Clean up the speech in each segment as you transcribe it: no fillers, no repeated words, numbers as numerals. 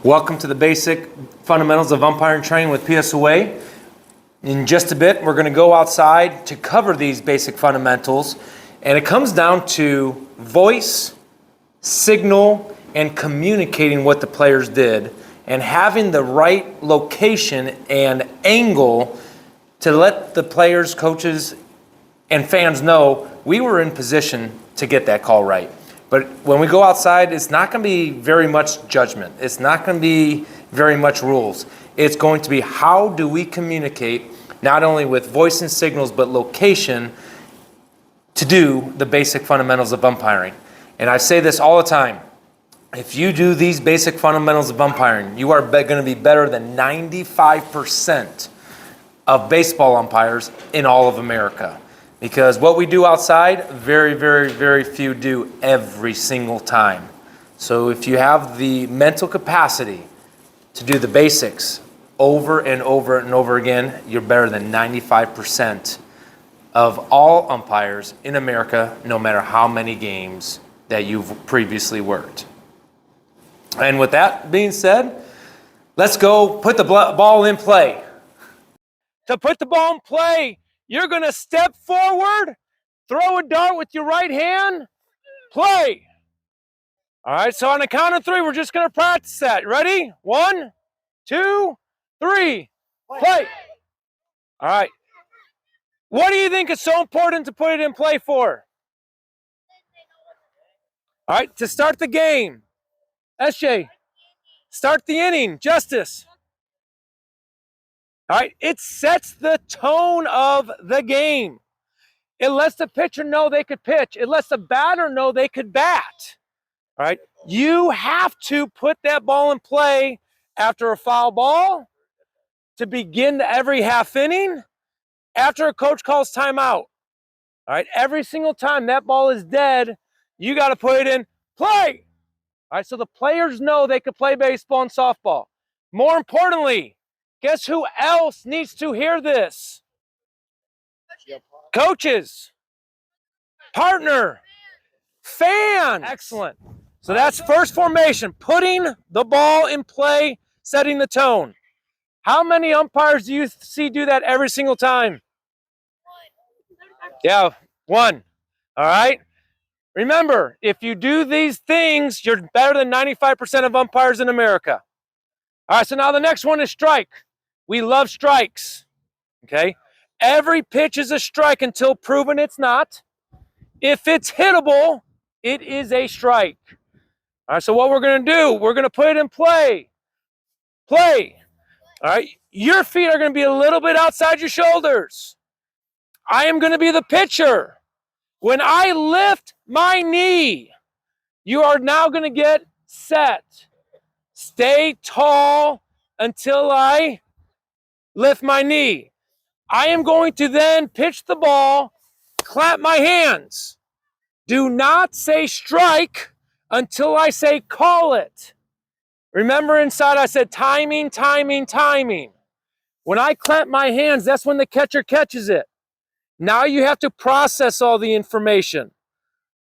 Welcome to the basic fundamentals of umpiring training with PSOA. In just a bit, we're going to go outside to cover these basic fundamentals, and it comes down to voice, signal, and communicating what the players did, and having the right location and angle to let the players, coaches, and fans know we were in position to get that call right. But when we go outside, it's not going to be very much judgment. It's not going to be very much rules. It's going to be how do we communicate, not only with voice and signals, but location to do the basic fundamentals of umpiring. And I say this all the time. If you do these basic fundamentals of umpiring, you are going to be better than 95% of baseball umpires in all of America. Because what we do outside, very, very, very few do every single time. So if you have the mental capacity to do the basics over and over and over again, you're better than 95% of all umpires in America, no matter how many games that you've previously worked. And with that being said, let's go put the ball in play. To put the ball in play, you're going to step forward, throw a dart with your right hand, play. All right, so on the count of three, we're just going to practice that. Ready? 1, 2, 3, play. All right. What do you think is so important to put it in play for? All right, to start the game. SJ, start the inning. Justice. All right, it sets the tone of the game. It lets the pitcher know they could pitch. It lets the batter know they could bat. All right, you have to put that ball in play after a foul ball, to begin every half inning, after a coach calls timeout. All right, every single time that ball is dead, you got to put it in play. All right, so the players know they could play baseball and softball. More importantly, guess who else needs to hear this? Coaches, partner, fan. Excellent. So that's first formation, putting the ball in play, setting the tone. How many umpires do you see do that every single time? Yeah, one. All right. Remember, if you do these things, you're better than 95% of umpires in America. All right, so now the next one is strike. We love strikes, okay? Every pitch is a strike until proven it's not. If it's hittable, it is a strike. All right, so what we're going to do, we're going to put it in play. Play. All right, your feet are going to be a little bit outside your shoulders. I am going to be the pitcher. When I lift my knee, you are now going to get set. Stay tall until I lift my knee. I am going to then pitch the ball, clap my hands. Do not say strike until I say call it. Remember inside I said timing, timing, timing. When I clap my hands, that's when the catcher catches it. Now you have to process all the information.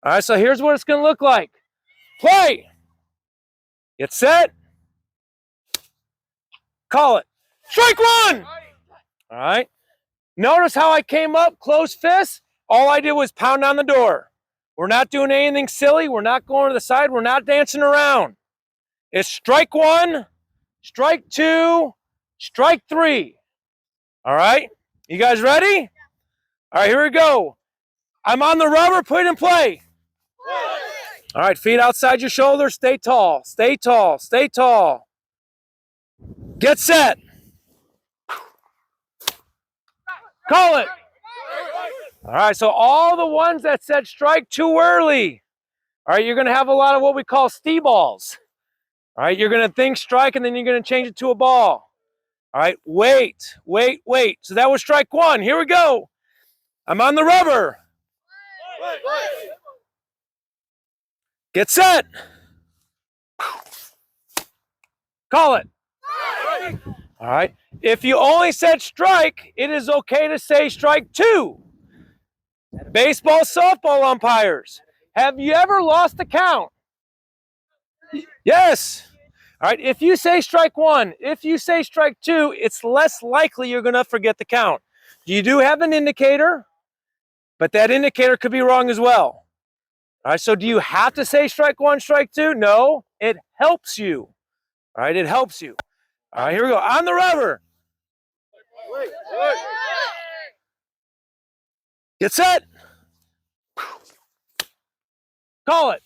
All right, so here's what it's going to look like. Play. Get set. Call it. Strike one. All right. Notice how I came up, closed fist. All I did was pound on the door. We're not doing anything silly. We're not going to the side. We're not dancing around. It's strike one, strike two, strike three. All right. You guys ready? All right, here we go. I'm on the rubber. Put it in play. All right, feet outside your shoulders. Stay tall. Stay tall. Stay tall. Get set. Call it. All right, so all the ones that said strike too early, all right, you're going to have a lot of what we call stee balls. All right, you're going to think strike, and then you're going to change it to a ball. All right, wait, wait, wait. So that was strike one. Here we go. I'm on the rubber. Get set. Call it. All right. If you only said strike, it is okay to say strike two. Baseball, softball umpires. Have you ever lost the count? Yes. All right, if you say strike one, if you say strike two, it's less likely you're going to forget the count. You do have an indicator, but that indicator could be wrong as well. All right, so do you have to say strike one, strike two? No, it helps you. All right, it helps you. All right, here we go. On the rubber. Get set. Call it.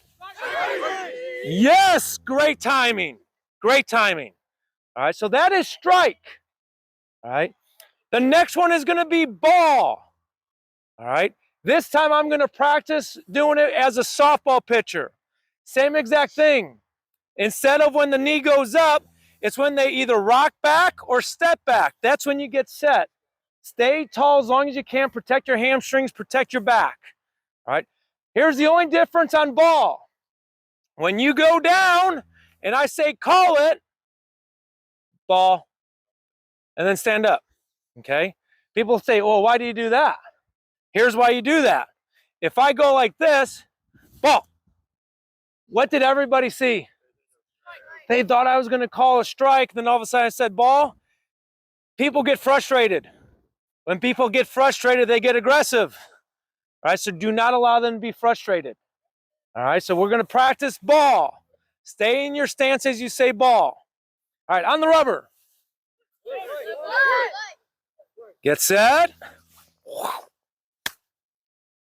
Yes, great timing. Great timing. All right, so that is strike. All right, the next one is going to be ball. All right, this time I'm going to practice doing it as a softball pitcher. Same exact thing. Instead of when the knee goes up, it's when they either rock back or step back. That's when you get set. Stay tall as long as you can. Protect your hamstrings, protect your back. All right, here's the only difference on ball. When you go down and I say call it, ball, and then stand up, okay? People say, well, why do you do that? Here's why you do that. If I go like this, ball, what did everybody see? They thought I was going to call a strike, then all of a sudden I said ball. People get frustrated. When people get frustrated, they get aggressive. All right, so do not allow them to be frustrated. All right, so we're going to practice ball. Stay in your stance as you say ball. All right, on the rubber. Get set.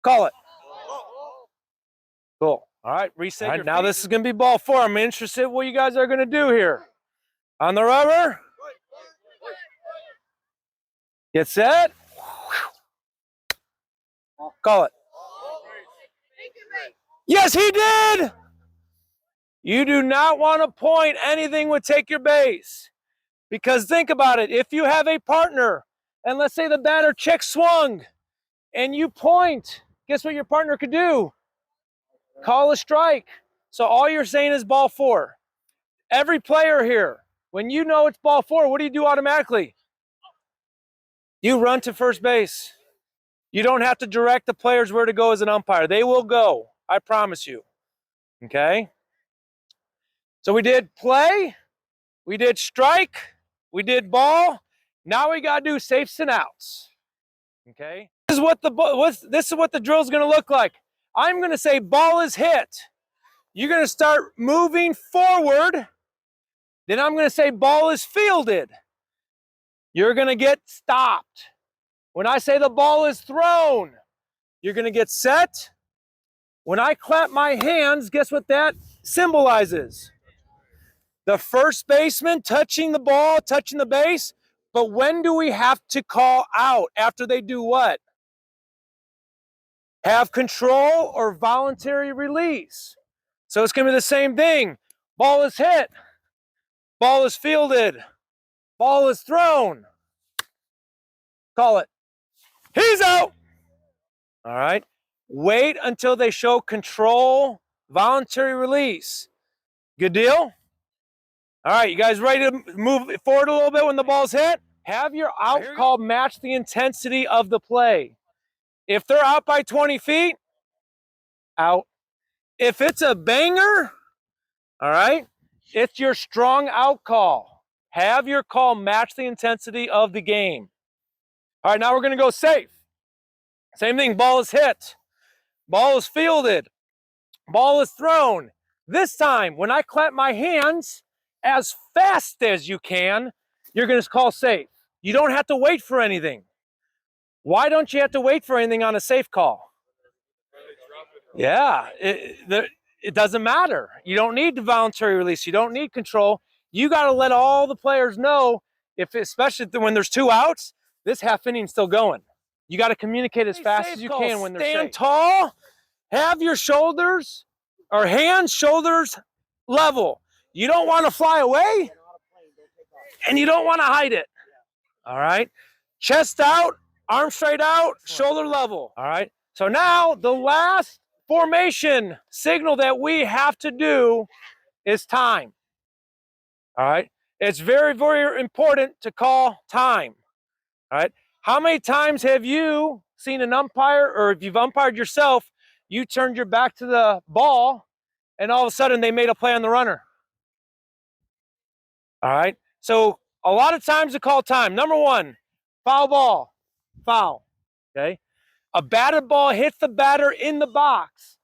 Call it. Cool. All right, reset. All right, now this is going to be ball four. I'm interested in what you guys are going to do here. On the rubber. Get set. Call it. Yes, he did. You do not want to point anything would take your base. Because think about it. If you have a partner, and let's say the batter check swung, and you point, guess what your partner could do? Call a strike. So all you're saying is ball four. Every player here, when you know it's ball four, what do you do automatically? You run to first base. You don't have to direct the players where to go as an umpire. They will go. I promise you. Okay? So we did play. We did strike. We did ball. Now we got to do safes and outs. Okay? This is what the drill is going to look like. I'm going to say ball is hit. You're going to start moving forward. Then I'm going to say ball is fielded. You're going to get stopped. When I say the ball is thrown, you're going to get set. When I clap my hands, guess what that symbolizes? The first baseman touching the ball, touching the base. But when do we have to call out? After they do what? Have control or voluntary release. So it's going to be the same thing. Ball is hit. Ball is fielded. Ball is thrown. Call it. He's out. All right. Wait until they show control, voluntary release. Good deal? All right, you guys ready to move forward a little bit when the ball's hit? Have your out call match the intensity of the play. If they're out by 20 feet, out. If it's a banger, all right, it's your strong out call. Have your call match the intensity of the game. All right, now we're going to go safe. Same thing, ball is hit. Ball is fielded. Ball is thrown. This time, when I clap my hands as fast as you can, you're going to call safe. You don't have to wait for anything. Why don't you have to wait for anything on a safe call? Yeah, it doesn't matter. You don't need the voluntary release. You don't need control. You got to let all the players know, especially when there's two outs, this half inning's still going. You got to communicate as fast as you can when they're safe. Stand tall. Have your shoulders or hands, shoulders level. You don't want to fly away, and you don't want to hide it. All right? Chest out, arm straight out, shoulder level. All right? So now the last formation signal that we have to do is time. All right? It's very, very important to call time. All right? How many times have you seen an umpire, or if you've umpired yourself, you turned your back to the ball, and all of a sudden they made a play on the runner? All right. So a lot of times to call time. Number one, foul ball, foul. Okay. A batted ball hits the batter in the box.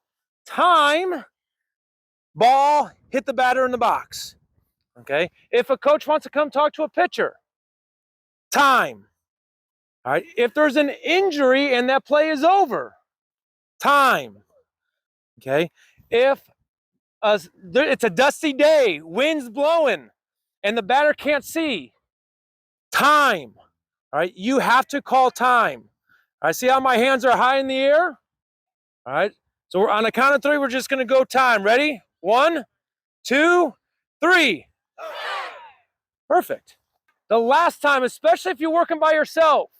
Time, ball, hit the batter in the box. Okay. If a coach wants to come talk to a pitcher, time. All right. If there's an injury and that play is over, time. Okay. If it's a dusty day, wind's blowing, and the batter can't see, time. All right. You have to call time. All right. See how my hands are high in the air? All right. So we're on a count of three. We're just going to go time. Ready? 1, 2, 3. Perfect. The last time, especially if you're working by yourself,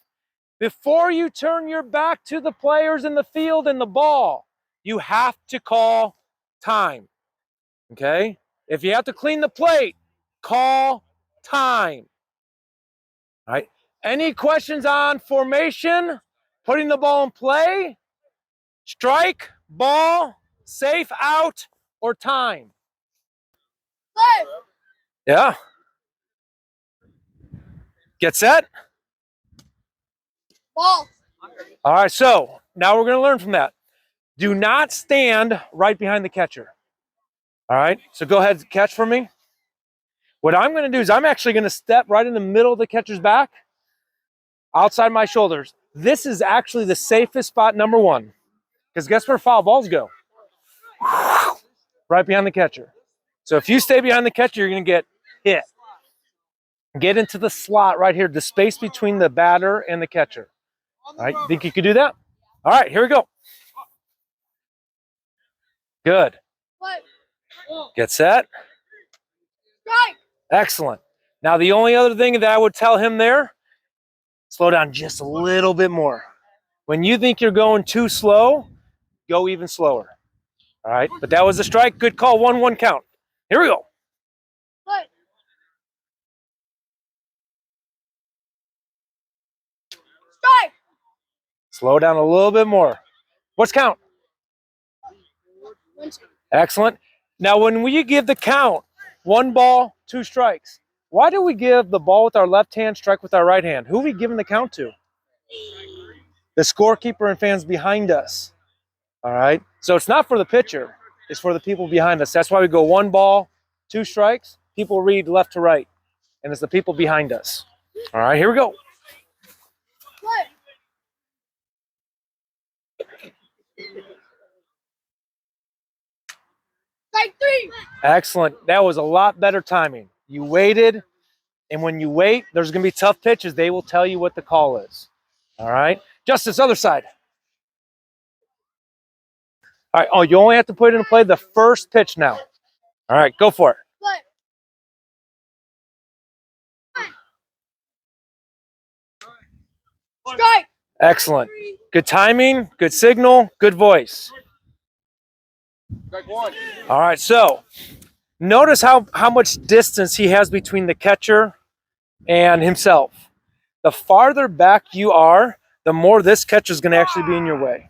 before you turn your back to the players in the field and the ball, you have to call time. Okay? If you have to clean the plate, call time. All right? Any questions on formation, putting the ball in play, strike, ball, safe, out, or time? Play. Yeah. Get set. Ball. All right, so now we're going to learn from that. Do not stand right behind the catcher. All right, so go ahead and catch for me. What I'm going to do is I'm actually going to step right in the middle of the catcher's back, outside my shoulders. This is actually the safest spot, number one, because guess where foul balls go? Right behind the catcher. So if you stay behind the catcher, you're going to get hit. Get into the slot right here, the space between the batter and the catcher. All right, think you could do that? All right, here we go. Good. Get set. Excellent. Now, the only other thing that I would tell him there, slow down just a little bit more. When you think you're going too slow, go even slower. All right, but that was a strike. Good call. 1-1 count. Here we go. Strike. Slow down a little bit more. What's count? Excellent. Now, when we give the count, 1 ball, 2 strikes, why do we give the ball with our left hand, strike with our right hand? Who are we giving the count to? The scorekeeper and fans behind us. All right. So it's not for the pitcher. It's for the people behind us. That's why we go 1 ball, 2 strikes. People read left to right. And it's the people behind us. All right, here we go. What? Strike 3. Excellent. That was a lot better timing. You waited, and when you wait, there's going to be tough pitches. They will tell you what the call is. All right. Justice, other side. All right. Oh, you only have to put it in play the first pitch now. All right, go for it. What? Strike. Excellent. Good timing, good signal, good voice. Strike 1. All right, so notice how much distance he has between the catcher and himself. The farther back you are, the more this catcher is going to actually be in your way.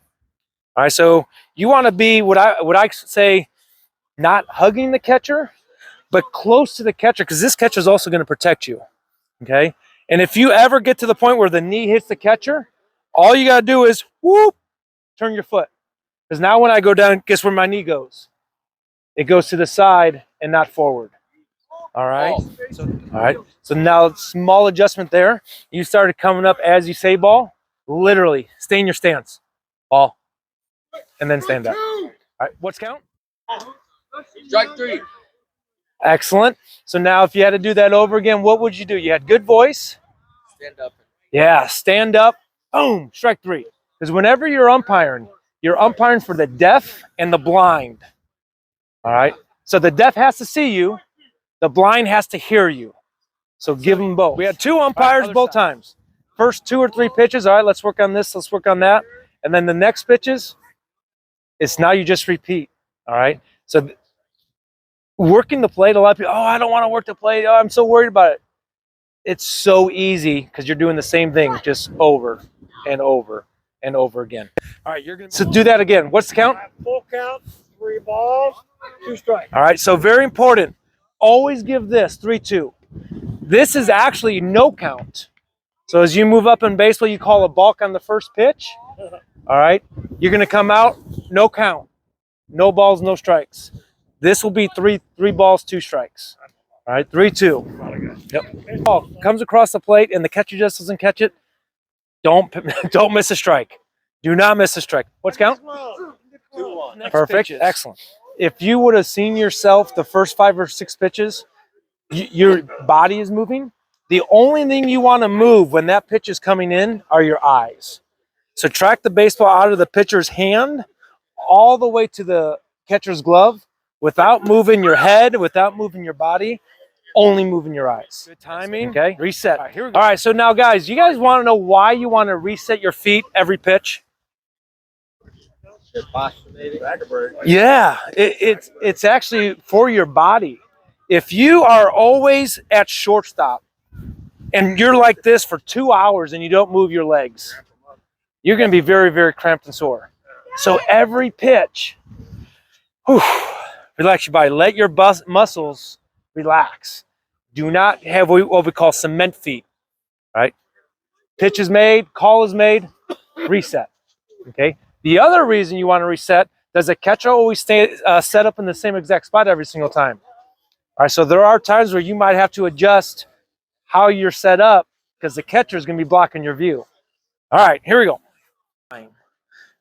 All right, so you want to be what I say, not hugging the catcher, but close to the catcher, because this catcher is also going to protect you. Okay, and if you ever get to the point where the knee hits the catcher, all you got to do is whoop, turn your foot. Because now when I go down, guess where my knee goes? It goes to the side and not forward. All right. All right. So now small adjustment there. You started coming up as you say ball. Literally, stay in your stance. Ball. And then stand up. All right. What's count? Strike 3. Excellent. So now if you had to do that over again, what would you do? You had good voice. Stand up. Yeah, stand up. Boom. Strike 3. Because whenever you're umpiring for the deaf and the blind. All right. So the deaf has to see you. The blind has to hear you. So give them both. We had 2 umpires both times. First 2 or 3 pitches. All right, let's work on this. Let's work on that. And then the next pitches, it's now you just repeat. All right. So working the plate, a lot of people, oh, I don't want to work the plate. Oh, I'm so worried about it. It's so easy because you're doing the same thing just over and over and over again. All right, you're going to do that again. What's the count? Full count, 3 balls, 2 strikes. All right, so very important. Always give this 3-2. This is actually no count. So as you move up in baseball, you call a balk on the first pitch. All right. You're going to come out, no count. No balls, no strikes. This will be three balls, 2 strikes. All right, 3-2. Yep. Ball comes across the plate and the catcher just doesn't catch it. Don't miss a strike. Do not miss a strike. What's count? 2-1. Perfect. Pitches. Excellent. If you would have seen yourself the first 5 or 6 pitches, your body is moving. The only thing you want to move when that pitch is coming in are your eyes. So track the baseball out of the pitcher's hand all the way to the catcher's glove without moving your head, without moving your body, only moving your eyes. Good timing. Okay. Reset. All right, here we go. All right, so now guys, you guys want to know why you want to reset your feet every pitch? Yeah, it's actually for your body. If you are always at shortstop and you're like this for 2 hours and you don't move your legs, you're going to be very, very cramped and sore. So every pitch, relax your body. Let your muscles relax. Do not have what we call cement feet, right? Pitch is made, call is made, reset, okay? The other reason you want to reset, does the catcher always stay set up in the same exact spot every single time? All right, so there are times where you might have to adjust how you're set up because the catcher is going to be blocking your view. All right, here we go.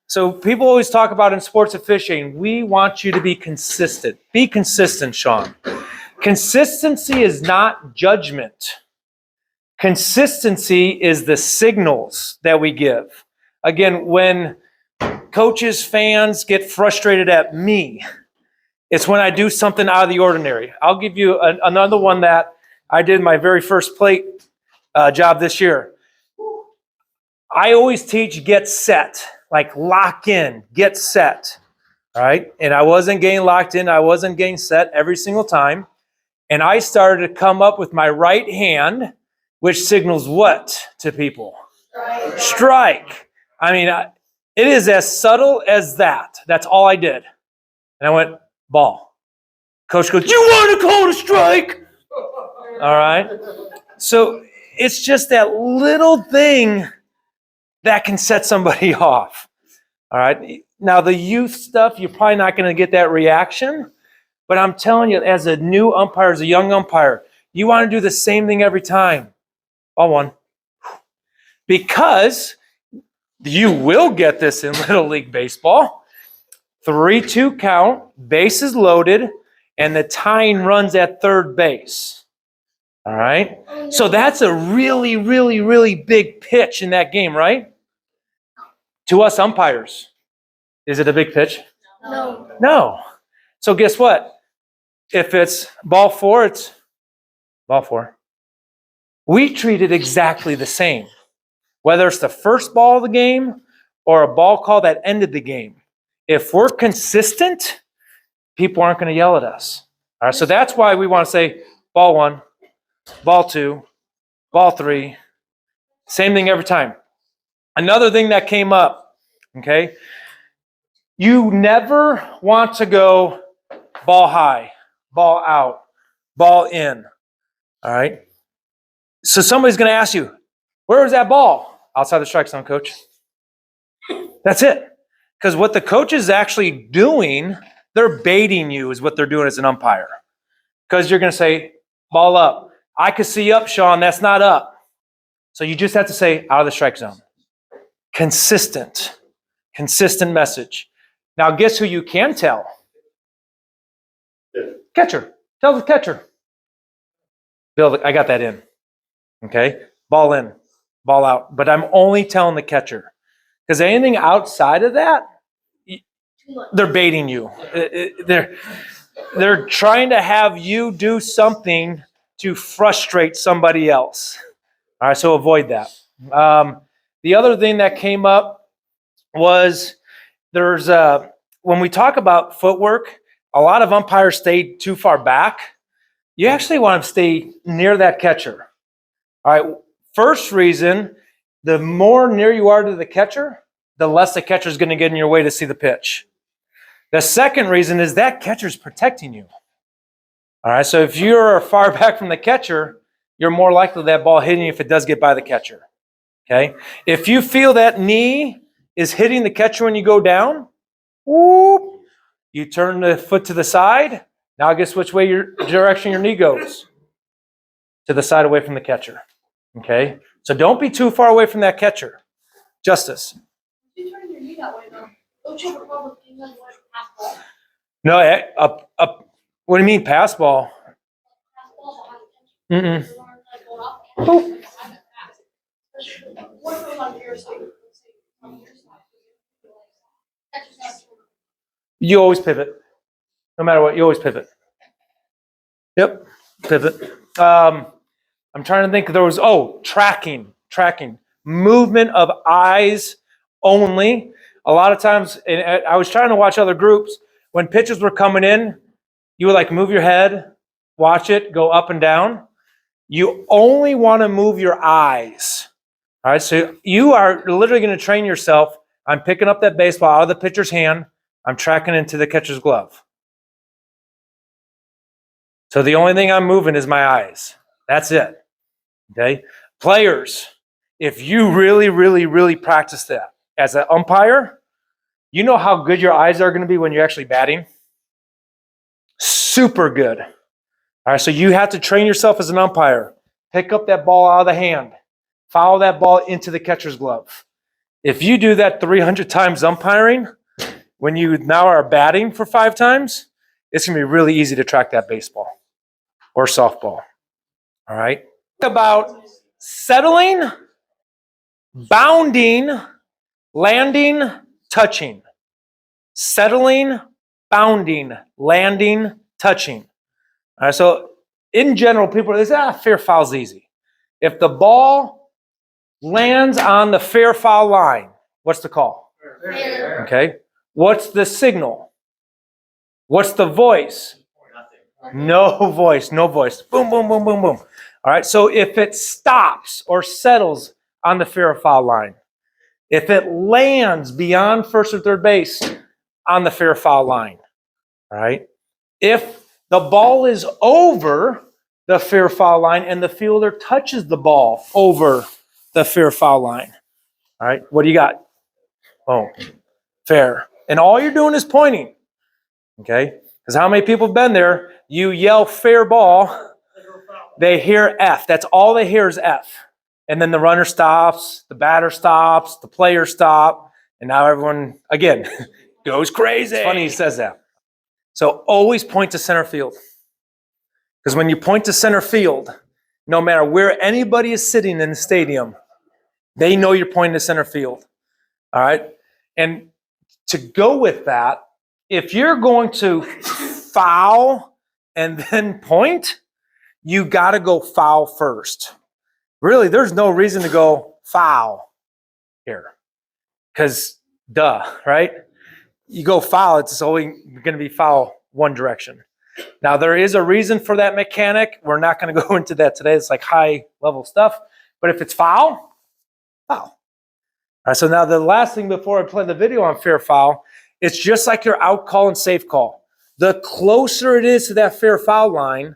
So people always talk about in sports officiating, we want you to be consistent. Be consistent, Sean. Consistency is not judgment. Consistency is the signals that we give. Again, when coaches, fans get frustrated at me, it's when I do something out of the ordinary. I'll give you another one that I did my very first plate job this year. I always teach get set, like lock in, get set, all right? And I wasn't getting locked in. I wasn't getting set every single time. And I started to come up with my right hand, which signals what to people? Strike. I mean, it is as subtle as that. That's all I did. And I went, ball. Coach goes, you want to call it a strike? All right. So it's just that little thing that can set somebody off. All right. Now, the youth stuff, you're probably not going to get that reaction. But I'm telling you, as a new umpire, as a young umpire, you want to do the same thing every time. Ball 1. Because you will get this in Little League Baseball. 3-2 count, bases loaded, and the tying runs at third base. All right? So that's a really, really, really big pitch in that game, right? To us umpires. Is it a big pitch? No. No. So guess what? If it's ball 4, it's ball 4. We treat it exactly the same. Whether it's the first ball of the game or a ball call that ended the game. If we're consistent, people aren't going to yell at us. All right, so that's why we want to say ball 1, ball 2, ball 3. Same thing every time. Another thing that came up, okay? You never want to go ball high, ball out, ball in. All right? So somebody's going to ask you, where was that ball? Outside the strike zone, coach. That's it. Because what the coach is actually doing, they're baiting you is what they're doing as an umpire. Because you're going to say, ball up. I could see up, Sean. That's not up. So you just have to say, out of the strike zone. Consistent message. Now, guess who you can tell? Catcher. Tell the catcher. Bill, I got that in. Okay? Ball in, ball out. But I'm only telling the catcher. Because anything outside of that, they're baiting you. They're trying to have you do something to frustrate somebody else. All right, so avoid that. The other thing that came up was when we talk about footwork, a lot of umpires stay too far back. You actually want to stay near that catcher. All right, first reason, the more near you are to the catcher, the less the catcher is going to get in your way to see the pitch. The second reason is that catcher's protecting you. All right, so if you're far back from the catcher, you're more likely that ball hitting you if it does get by the catcher. Okay? If you feel that knee is hitting the catcher when you go down, whoop, you turn the foot to the side. Now guess which way your direction your knee goes? To the side away from the catcher. Okay? So don't be too far away from that catcher. Justice. You turn your knee that way though. Don't you have a problem with being on the way pass ball? No, up. What do you mean pass ball? Pass ball behind the catcher. Mm-mm. Your arms like going up and behind the pass. Especially what goes on your side? Let's say on your side. Catcher's not doing it. You always pivot. No matter what, you always pivot. Yep, pivot. I'm trying to think. There was tracking. Movement of eyes only. A lot of times, and I was trying to watch other groups. When pitches were coming in, you would like move your head, watch it, go up and down. You only want to move your eyes. All right, so you are literally going to train yourself. I'm picking up that baseball out of the pitcher's hand. I'm tracking into the catcher's glove. So the only thing I'm moving is my eyes. That's it. Okay? Players, if you really practice that as an umpire, you know how good your eyes are going to be when you're actually batting? Super good. All right, so you have to train yourself as an umpire. Pick up that ball out of the hand. Follow that ball into the catcher's glove. If you do that 300 times umpiring, when you now are batting for 5 times, it's going to be really easy to track that baseball or softball. All right? Think about settling, bounding, landing, touching. Settling, bounding, landing, touching. All right, so in general, people say, fair foul's easy. If the ball lands on the fair foul line, what's the call? Fair. Okay. What's the signal? What's the voice? No voice. Boom, boom, boom, boom, boom. All right, so if it stops or settles on the fair foul line, if it lands beyond first or third base on the fair foul line, all right, if the ball is over the fair foul line and the fielder touches the ball over the fair foul line, all right, what do you got? Oh, fair. And all you're doing is pointing, okay? Because how many people have been there? You yell fair ball, they hear F. That's all they hear is F. And then the runner stops, the batter stops, the players stop, and now everyone, again, goes crazy. It's funny he says that. So always point to center field. Because when you point to center field, no matter where anybody is sitting in the stadium, they know you're pointing to center field. All right? And to go with that, if you're going to foul and then point, you got to go foul first. Really, there's no reason to go foul here. Because, duh, right? You go foul, it's only going to be foul one direction. Now, there is a reason for that mechanic. We're not going to go into that today. It's like high-level stuff. But if it's foul, foul. All right, so now the last thing before I play the video on fair foul, it's just like your out call and safe call. The closer it is to that fair foul line,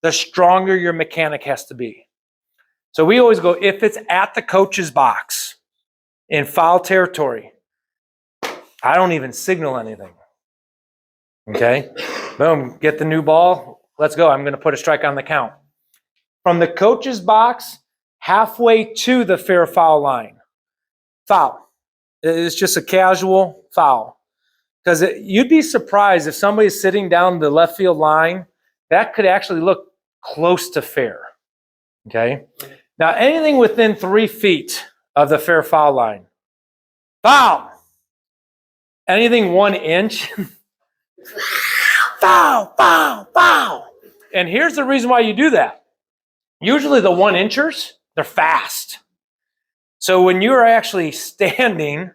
the stronger your mechanic has to be. So we always go, if it's at the coach's box in foul territory, I don't even signal anything. Okay? Boom, get the new ball. Let's go. I'm going to put a strike on the count. From the coach's box, halfway to the fair foul line, foul. It's just a casual foul. Because you'd be surprised if somebody's sitting down the left field line, that could actually look close to fair. Okay? Now, anything within 3 feet of the fair foul line, foul. Anything 1 inch, foul, foul, foul. And here's the reason why you do that. Usually the 1-inchers, they're fast. So when you're actually standing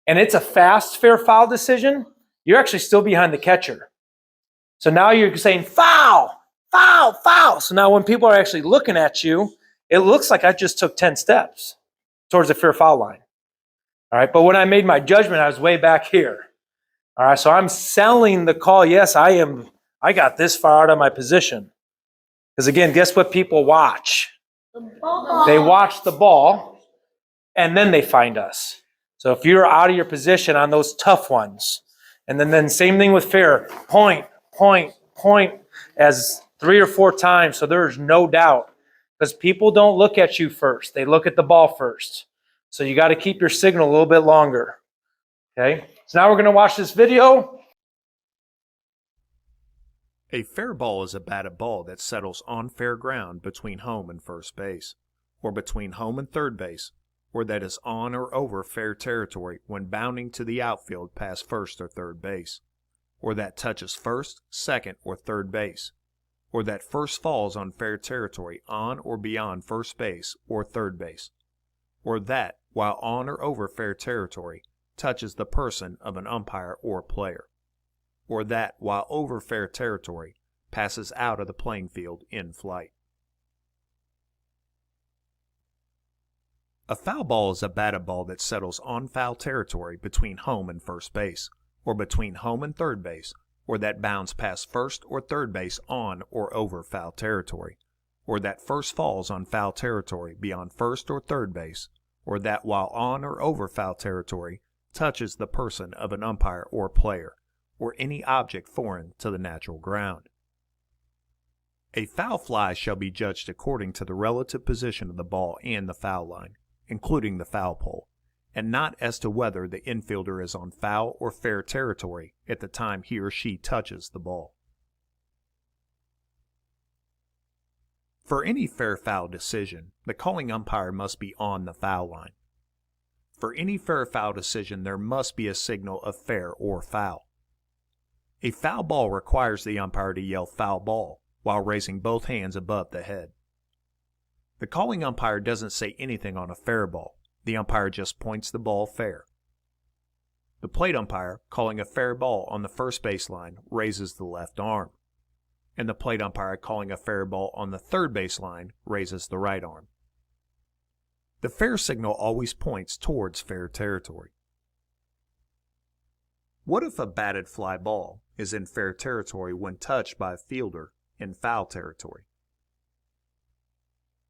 and it's a fast fair foul decision, you're actually still behind the catcher. So now you're saying foul, foul, foul. So now when people are actually looking at you, it looks like I just took 10 steps towards the fair foul line. All right, but when I made my judgment, I was way back here. All right, so I'm selling the call. Yes, I got this far out of my position. Because again, guess what people watch? The ball. They watch the ball, and then they find us. So if you're out of your position on those tough ones, and then same thing with fair, point, point, point, as 3 or 4 times, so there's no doubt. Because people don't look at you first. They look at the ball first. So you got to keep your signal a little bit longer. Okay? So now we're going to watch this video. A fair ball is a batted ball that settles on fair ground between home and first base, or between home and third base, or that is on or over fair territory when bounding to the outfield past first or third base, or that touches first, second, or third base, or that first falls on fair territory on or beyond first base or third base, or that, while on or over fair territory, touches the person of an umpire or player, or that, while over fair territory, passes out of the playing field in flight. A foul ball is a batted ball that settles on foul territory between home and first base, or between home and third base, or that bounds past first or third base on or over foul territory, or that first falls on foul territory beyond first or third base, or that while on or over foul territory touches the person of an umpire or player, or any object foreign to the natural ground. A foul fly shall be judged according to the relative position of the ball and the foul line, including the foul pole, and not as to whether the infielder is on foul or fair territory at the time he or she touches the ball. For any fair foul decision, the calling umpire must be on the foul line. For any fair foul decision, there must be a signal of fair or foul. A foul ball requires the umpire to yell foul ball while raising both hands above the head. The calling umpire doesn't say anything on a fair ball. The umpire just points the ball fair. The plate umpire, calling a fair ball on the first baseline, raises the left arm, and the plate umpire, calling a fair ball on the third baseline, raises the right arm. The fair signal always points towards fair territory. What if a batted fly ball is in fair territory when touched by a fielder in foul territory?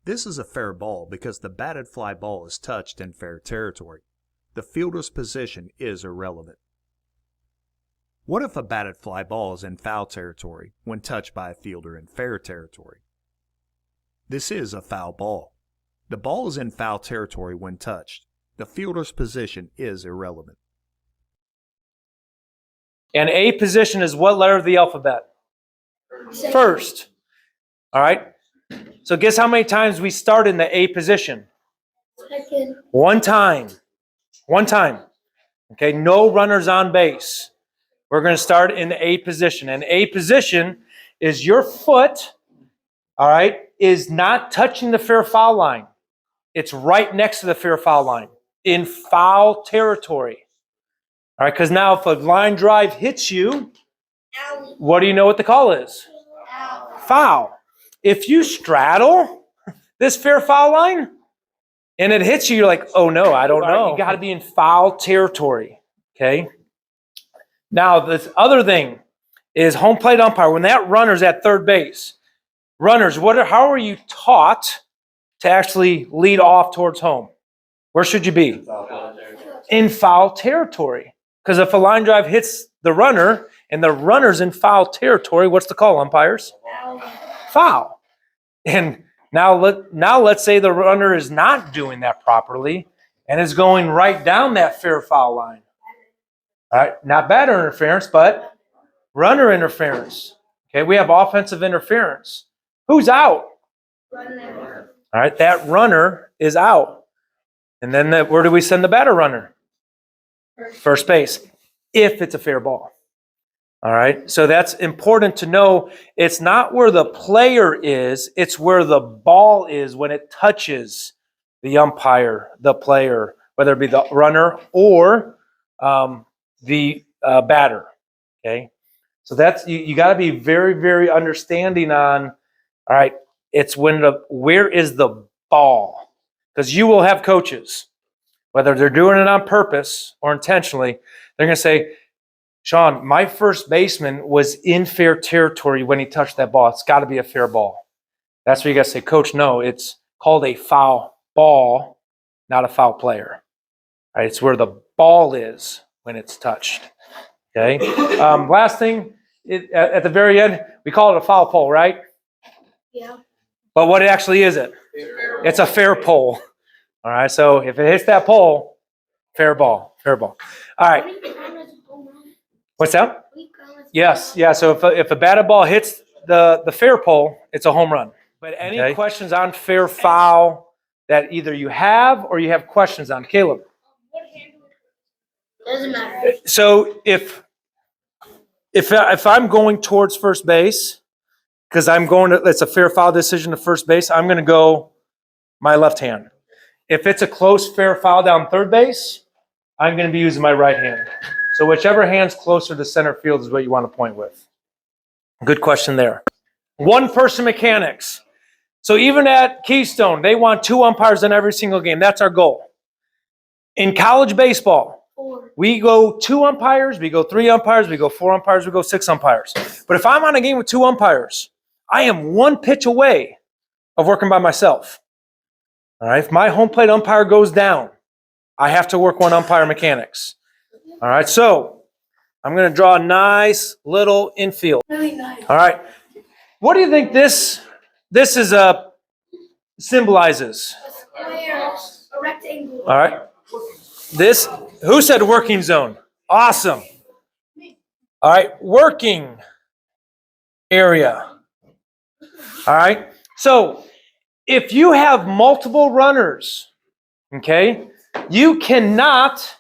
This is a fair ball because the batted fly ball is touched in fair territory. The fielder's position is irrelevant. What if a batted fly ball is in foul territory when touched by a fielder in fair territory? This is a foul ball. The ball is in foul territory when touched. The fielder's position is irrelevant. And A position is what letter of the alphabet? First. All right. So guess how many times we start in the A position? Second. One time. One time. Okay, no runners on base. We're going to start in the A position. And A position is your foot, all right, is not touching the fair foul line. It's right next to the fair foul line in foul territory. All right, because now if a line drive hits you, Alley. what do you know what the call is? Alley. Foul. If you straddle this fair foul line and it hits you, you're like, oh no, I don't know. You got to be in foul territory. Okay. Now, this other thing is home plate umpire. When that runner's at third base, runners, how are you taught to actually lead off towards home? Where should you be? In foul territory. Because if a line drive hits the runner and the runner's in foul territory, what's the call, umpires? Foul. And now let's say the runner is not doing that properly and is going right down that fair foul line. All right, not batter interference, but runner interference. Okay, we have offensive interference. Who's out? Runner. All right, that runner is out. And then where do we send the batter runner? First base, if it's a fair ball. All right, so that's important to know. It's not where the player is, it's where the ball is when it touches the umpire, the player, whether it be the runner or the batter. Okay, so that's you got to be very, very understanding on. All right, it's where is the ball? Because you will have coaches, whether they're doing it on purpose or intentionally, they're going to say, Sean, my first baseman was in fair territory when he touched that ball. It's got to be a fair ball. That's where you got to say, Coach, no, it's called a foul ball, not a foul player. Right? It's where the ball is when it's touched. Okay. Last thing, at the very end, we call it a foul pole, right? Yeah. But what actually is it? It's a fair pole. All right. So if it hits that pole, fair ball. Fair ball. All right. What's that? Yes. Yeah. So if a batted ball hits the fair pole, it's a home run. But any questions on fair foul that either you have or you have questions on? Caleb? Doesn't matter. So if I'm going towards first base, because it's a fair foul decision to first base, I'm going to go my left hand. If it's a close fair foul down third base, I'm going to be using my right hand. So whichever hand's closer to center field is what you want to point with. Good question there. One-person mechanics. So even at Keystone, they want 2 umpires in every single game. That's our goal. In college baseball, 4. we go 2 umpires, we go 3 umpires, we go 4 umpires, we go 6 umpires. But if I'm on a game with 2 umpires, I am 1 pitch away of working by myself. All right. If my home plate umpire goes down, I have to work 1 umpire mechanics. All right. So I'm going to draw a nice little infield. Really nice. All right. What do you think this is symbolizes? A square, a rectangle. All right. Who said working zone? Awesome. All right. Working area. All right. So if you have multiple runners, okay, you cannot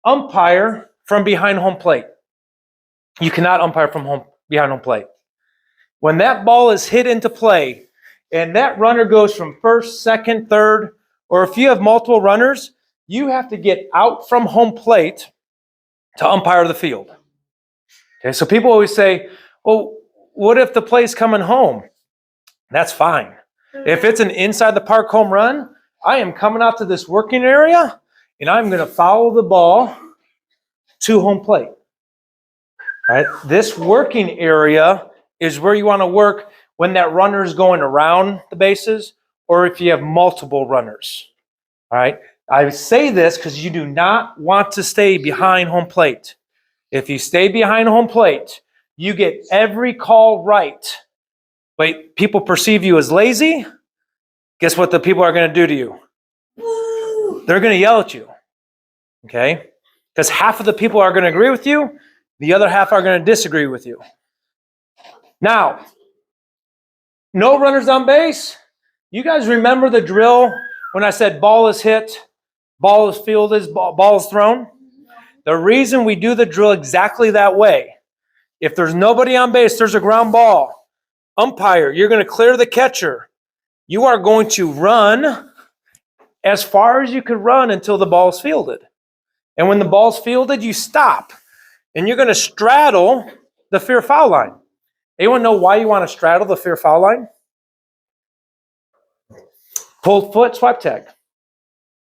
umpire from behind home plate. You cannot umpire from behind home plate. When that ball is hit into play and that runner goes from first, second, third, or if you have multiple runners, you have to get out from home plate to umpire the field. Okay, so people always say, well, what if the play's coming home? That's fine. If it's an inside the park home run, I am coming out to this working area and I'm going to follow the ball to home plate. All right? This working area is where you want to work when that runner is going around the bases or if you have multiple runners. All right? I say this because you do not want to stay behind home plate. If you stay behind home plate, you get every call right. But people perceive you as lazy. Guess what the people are going to do to you? They're going to yell at you. Okay? Because half of the people are going to agree with you, the other half are going to disagree with you. Now, no runners on base. You guys remember the drill when I said ball is hit, ball is fielded, ball is thrown? The reason we do the drill exactly that way, if there's nobody on base, there's a ground ball. Umpire, you're going to clear the catcher. You are going to run as far as you could run until the ball is fielded. And when the ball's fielded, you stop. And you're going to straddle the fair foul line. Anyone know why you want to straddle the fair foul line? Pulled foot, swipe tag.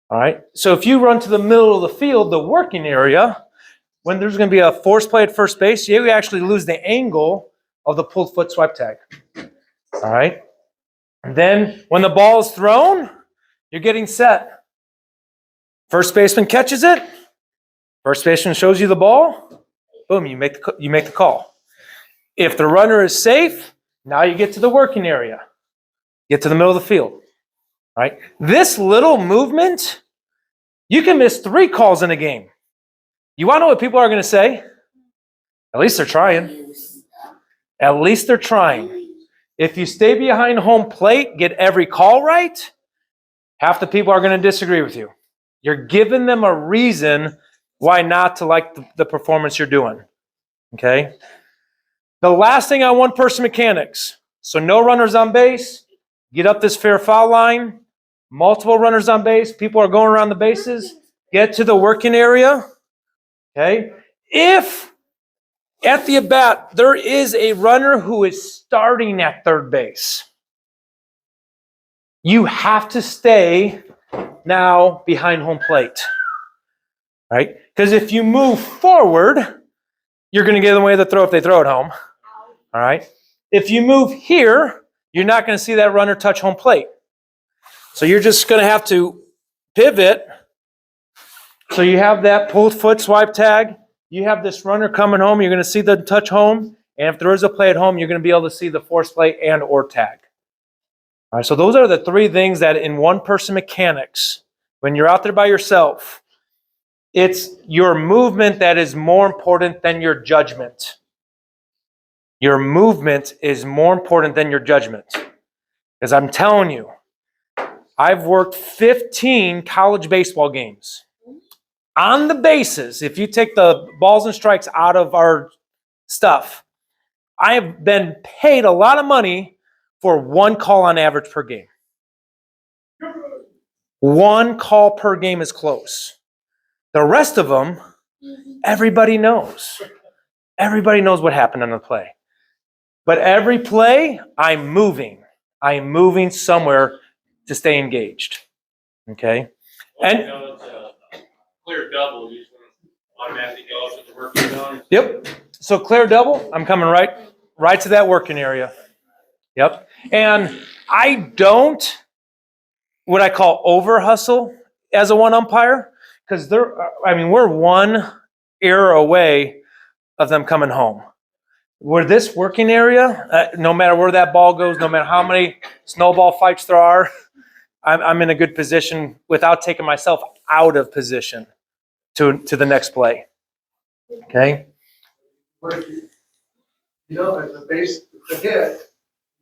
All right. So if you run to the middle of the field, the working area, when there's going to be a force play at first base, you actually lose the angle of the pulled foot swipe tag. All right. And then when the ball is thrown, you're getting set. First baseman catches it. First baseman shows you the ball. Boom, you make the call. If the runner is safe, now you get to the working area. Get to the middle of the field. All right? This little movement, you can miss 3 calls in a game. You want to know what people are going to say? At least they're trying. At least they're trying. If you stay behind home plate, get every call right, half the people are going to disagree with you. You're giving them a reason why not to like the performance you're doing. Okay? The last thing on one-person mechanics. So no runners on base. Get up this fair foul line. Multiple runners on base. People are going around the bases. Get to the working area. Okay? If at the at-bat there is a runner who is starting at third base, you have to stay now behind home plate. Right? Because if you move forward, you're going to get in the way of the throw if they throw it home. All right? If you move here, you're not going to see that runner touch home plate. So you're just going to have to pivot. So you have that pulled foot swipe tag. You have this runner coming home. You're going to see the touch home. And if there is a play at home, you're going to be able to see the force play and or tag. All right, so those are the three things that in one-person mechanics, when you're out there by yourself, it's your movement that is more important than your judgment. Your movement is more important than your judgment. Because I'm telling you, I've worked 15 college baseball games. On the bases, if you take the balls and strikes out of our stuff, I have been paid a lot of money for one call on average per game. One call per game is close. The rest of them, everybody knows. Everybody knows what happened on the play. But every play, I'm moving. I'm moving somewhere to stay engaged. Okay? And it's a clear double. You just want to automatically go to the working zone. yep. So clear double, I'm coming right to that working area. Yep. And I don't what I call over hustle as a one umpire, because we're one error away of them coming home. Where this working area, no matter where that ball goes, no matter how many snowball fights there are, I'm in a good position without taking myself out of position to the next play. Okay? But if you know that the hit,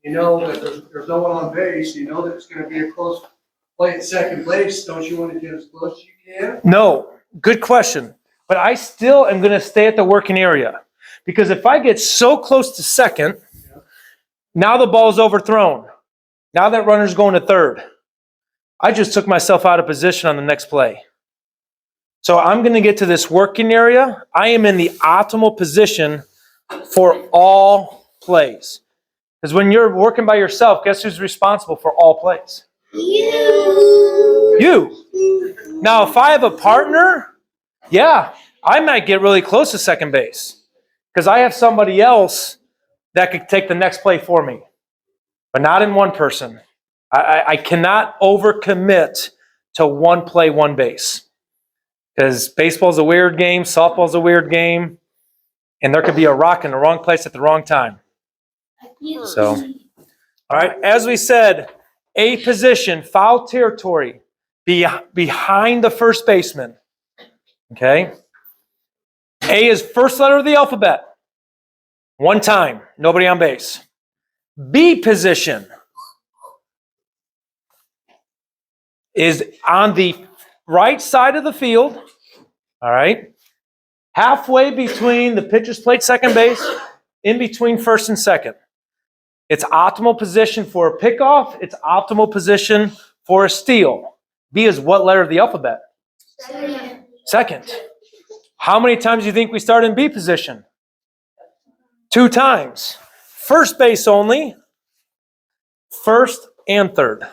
you know that there's no one on base, you know that it's going to be a close play at second base. Don't you want to get as close as you can? No, good question. But I still am going to stay at the working area. Because if I get so close to second, now the ball's overthrown. Now that runner's going to third. I just took myself out of position on the next play. So I'm going to get to this working area. I am in the optimal position for all plays. Because when you're working by yourself, guess who's responsible for all plays? You. Now, if I have a partner, yeah, I might get really close to second base. Because I have somebody else that could take the next play for me. But not in one person. I cannot overcommit to one play, one base. Because baseball's a weird game, softball's a weird game, and there could be a rock in the wrong place at the wrong time. So, all right, as we said, A position, foul territory, behind the first baseman. Okay? A is first letter of the alphabet. One time, nobody on base. B position is on the right side of the field, all right? Halfway between the pitcher's plate, second base, in between first and second. It's optimal position for a pickoff. It's optimal position for a steal. B is what letter of the alphabet? Second. How many times do you think we start in B position? 2 times. First base only, first and third.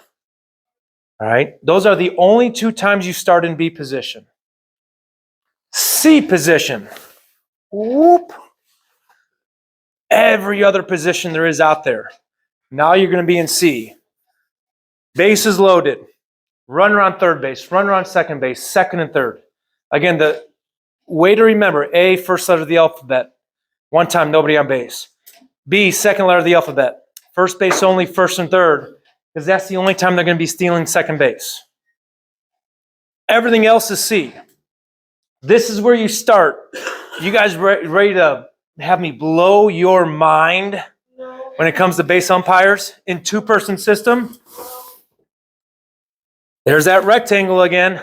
All right? Those are the only 2 times you start in B position. C position. Whoop. Every other position there is out there. Now you're going to be in C. Bases loaded. Runner on third base, runner on second base, second and third. Again, the way to remember, A, first letter of the alphabet. 1 time, nobody on base. B, second letter of the alphabet. First base only, first and third, because that's the only time they're going to be stealing second base. Everything else is C. This is where you start. You guys ready to have me blow your mind when it comes to base umpires in 2-person system? There's that rectangle again.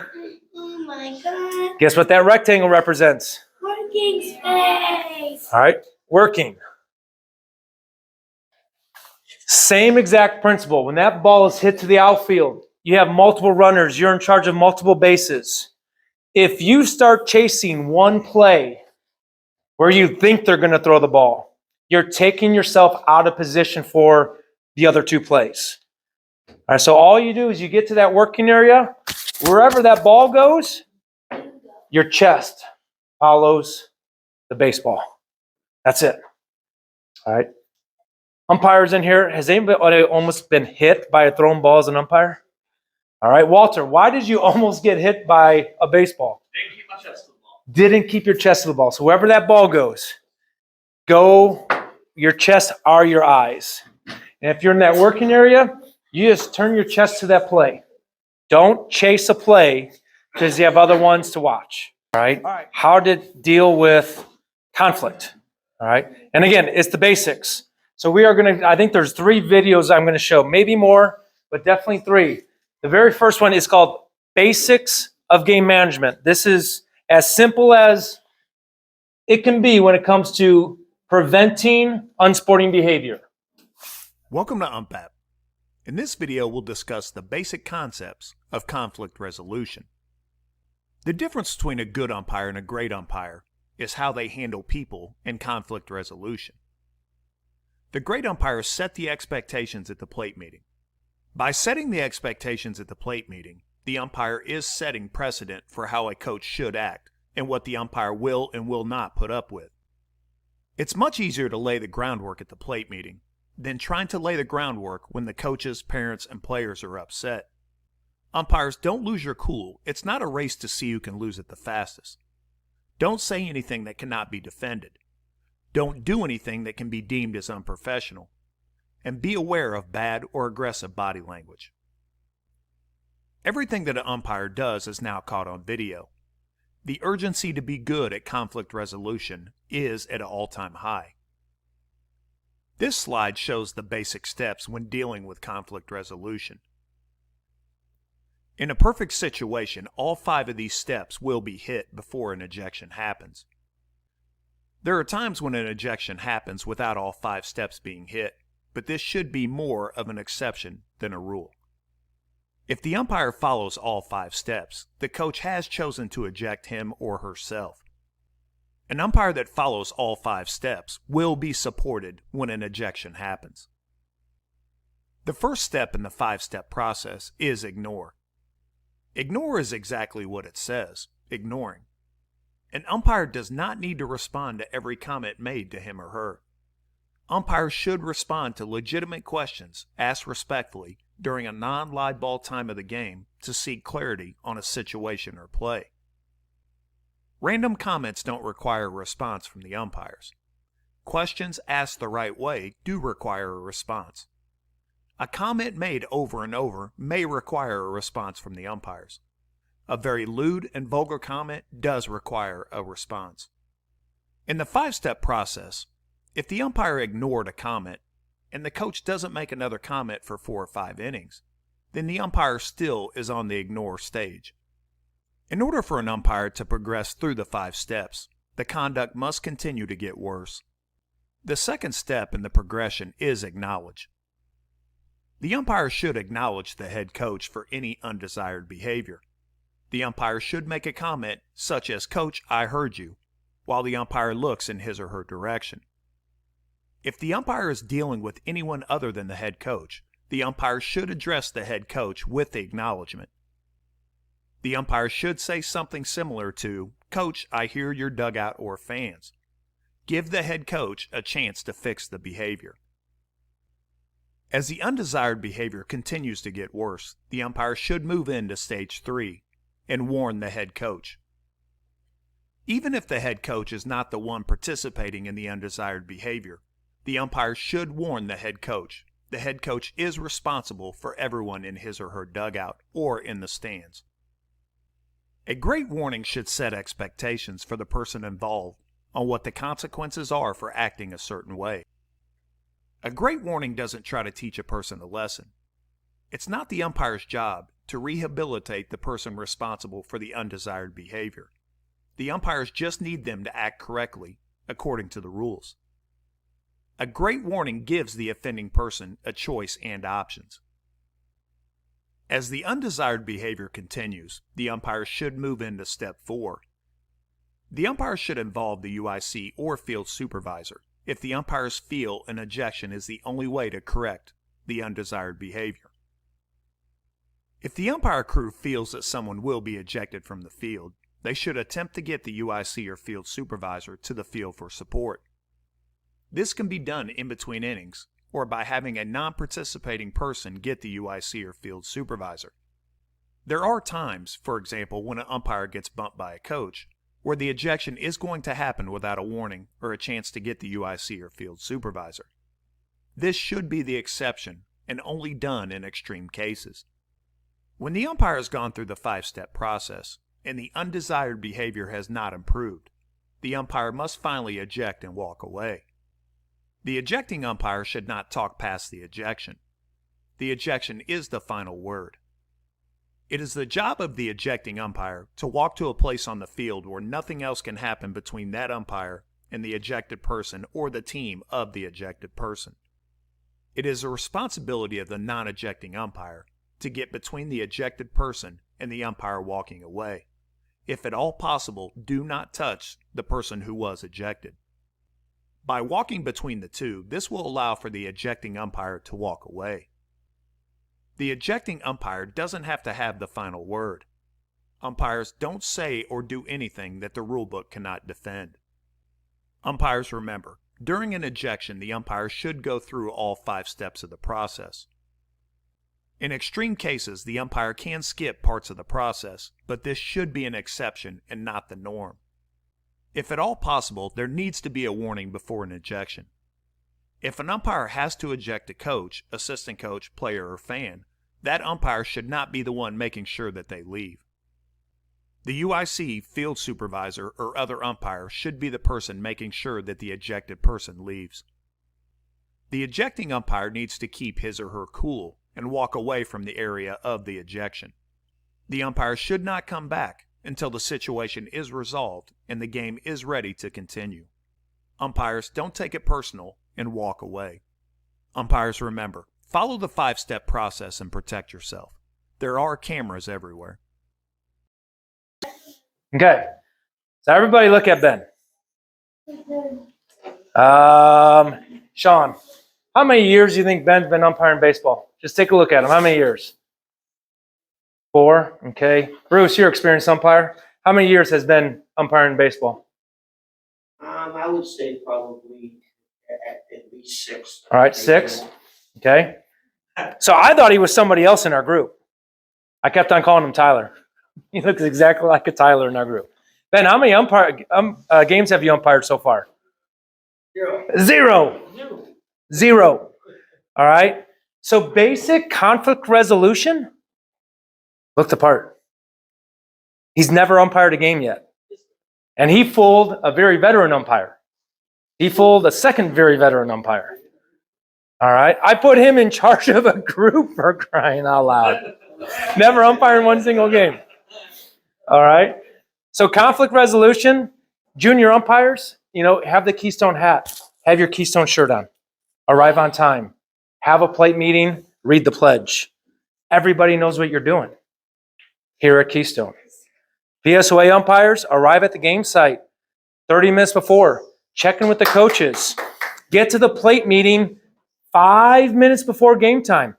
Oh my God. Guess what that rectangle represents? Working space. All right, working. Same exact principle. When that ball is hit to the outfield, you have multiple runners, you're in charge of multiple bases. If you start chasing one play where you think they're going to throw the ball, you're taking yourself out of position for the other 2 plays. All right, so all you do is you get to that working area, wherever that ball goes, your chest follows the baseball. That's it. All right. Umpires in here, has anybody almost been hit by a thrown ball as an umpire? All right, Walter, why did you almost get hit by a baseball? Didn't keep my chest to the ball. Didn't keep your chest to the ball. So wherever that ball goes, your chest are your eyes. And if you're in that working area, you just turn your chest to that play. Don't chase a play because you have other ones to watch. All right? How to deal with conflict. All right. And again, it's the basics. So we are going to, I think there's 3 videos I'm going to show, maybe more, but definitely 3. The very first one is called Basics of Game Management. This is as simple as it can be when it comes to preventing unsporting behavior. Welcome to UmpApp. In this video, we'll discuss the basic concepts of conflict resolution. The difference between a good umpire and a great umpire is how they handle people in conflict resolution. The great umpires set the expectations at the plate meeting. By setting the expectations at the plate meeting, the umpire is setting precedent for how a coach should act and what the umpire will and will not put up with. It's much easier to lay the groundwork at the plate meeting than trying to lay the groundwork when the coaches, parents, and players are upset. Umpires, don't lose your cool. It's not a race to see who can lose it the fastest. Don't say anything that cannot be defended. Don't do anything that can be deemed as unprofessional. And be aware of bad or aggressive body language. Everything that an umpire does is now caught on video. The urgency to be good at conflict resolution is at an all-time high. This slide shows the basic steps when dealing with conflict resolution. In a perfect situation, all 5 of these steps will be hit before an ejection happens. There are times when an ejection happens without all 5 steps being hit, but this should be more of an exception than a rule. If the umpire follows all 5 steps, the coach has chosen to eject him or herself. An umpire that follows all 5 steps will be supported when an ejection happens. The first step in the 5-step process is ignore. Ignore is exactly what it says, ignoring. An umpire does not need to respond to every comment made to him or her. Umpires should respond to legitimate questions asked respectfully during a non-live ball time of the game to seek clarity on a situation or play. Random comments don't require a response from the umpires. Questions asked the right way do require a response. A comment made over and over may require a response from the umpires. A very lewd and vulgar comment does require a response. In the 5-step process, if the umpire ignored a comment and the coach doesn't make another comment for 4 or 5 innings, then the umpire still is on the ignore stage. In order for an umpire to progress through the 5 steps, the conduct must continue to get worse. The second step in the progression is acknowledge. The umpire should acknowledge the head coach for any undesired behavior. The umpire should make a comment such as, "Coach, I heard you," while the umpire looks in his or her direction. If the umpire is dealing with anyone other than the head coach, the umpire should address the head coach with the acknowledgement. The umpire should say something similar to, "Coach, I hear your dugout or fans." Give the head coach a chance to fix the behavior. As the undesired behavior continues to get worse, the umpire should move into stage 3 and warn the head coach. Even if the head coach is not the one participating in the undesired behavior, the umpire should warn the head coach. The head coach is responsible for everyone in his or her dugout or in the stands. A great warning should set expectations for the person involved on what the consequences are for acting a certain way. A great warning doesn't try to teach a person a lesson. It's not the umpire's job to rehabilitate the person responsible for the undesired behavior. The umpires just need them to act correctly according to the rules. A great warning gives the offending person a choice and options. As the undesired behavior continues, the umpire should move into step 4. The umpire should involve the UIC or field supervisor if the umpires feel an ejection is the only way to correct the undesired behavior. If the umpire crew feels that someone will be ejected from the field, they should attempt to get the UIC or field supervisor to the field for support. This can be done in between innings or by having a non-participating person get the UIC or field supervisor. There are times, for example, when an umpire gets bumped by a coach, where the ejection is going to happen without a warning or a chance to get the UIC or field supervisor. This should be the exception and only done in extreme cases. When the umpire has gone through the 5-step process and the undesired behavior has not improved, the umpire must finally eject and walk away. The ejecting umpire should not talk past the ejection. The ejection is the final word. It is the job of the ejecting umpire to walk to a place on the field where nothing else can happen between that umpire and the ejected person or the team of the ejected person. It is a responsibility of the non-ejecting umpire to get between the ejected person and the umpire walking away. If at all possible, do not touch the person who was ejected. By walking between the two, this will allow for the ejecting umpire to walk away. The ejecting umpire doesn't have to have the final word. Umpires don't say or do anything that the rulebook cannot defend. Umpires, remember, during an ejection, the umpire should go through all 5 steps of the process. In extreme cases, the umpire can skip parts of the process, but this should be an exception and not the norm. If at all possible, there needs to be a warning before an ejection. If an umpire has to eject a coach, assistant coach, player, or fan, that umpire should not be the one making sure that they leave. The UIC, field supervisor, or other umpire should be the person making sure that the ejected person leaves. The ejecting umpire needs to keep his or her cool and walk away from the area of the ejection. The umpire should not come back until the situation is resolved and the game is ready to continue. Umpires, don't take it personal and walk away. Umpires, remember, follow the 5-step process and protect yourself. There are cameras everywhere. Okay. So everybody look at Ben. Sean, how many years do you think Ben's been umpiring baseball? Just take a look at him. How many years? 4. Okay. Bruce, you're an experienced umpire. How many years has Ben umpiring baseball? I would say probably at least 6. All right, 6. Okay. So I thought he was somebody else in our group. I kept on calling him Tyler. He looks exactly like a Tyler in our group. Ben, how many games have you umpired so far? 0. 0. All right. So basic conflict resolution looked the part. He's never umpired a game yet. And he fooled a very veteran umpire. He fooled a second very veteran umpire. All right. I put him in charge of a group, for crying out loud. Never umpiring one single game. All right. So conflict resolution, junior umpires, have the Keystone hat. Have your Keystone shirt on. Arrive on time. Have a plate meeting. Read the pledge. Everybody knows what you're doing here at Keystone. PSOA umpires, arrive at the game site 30 minutes before. Check in with the coaches. Get to the plate meeting 5 minutes before game time.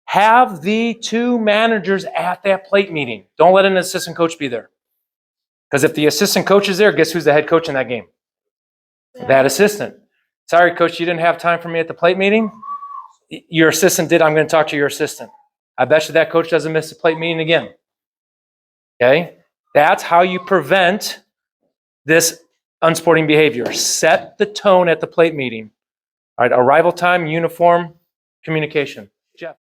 Have the 2 managers at that plate meeting. Don't let an assistant coach be there. Because if the assistant coach is there, guess who's the head coach in that game? That assistant. Sorry, coach, you didn't have time for me at the plate meeting? Your assistant did. I'm going to talk to your assistant. I bet you that coach doesn't miss the plate meeting again. Okay? That's how you prevent this unsporting behavior. Set the tone at the plate meeting. All right, arrival time, uniform, communication. Jeff.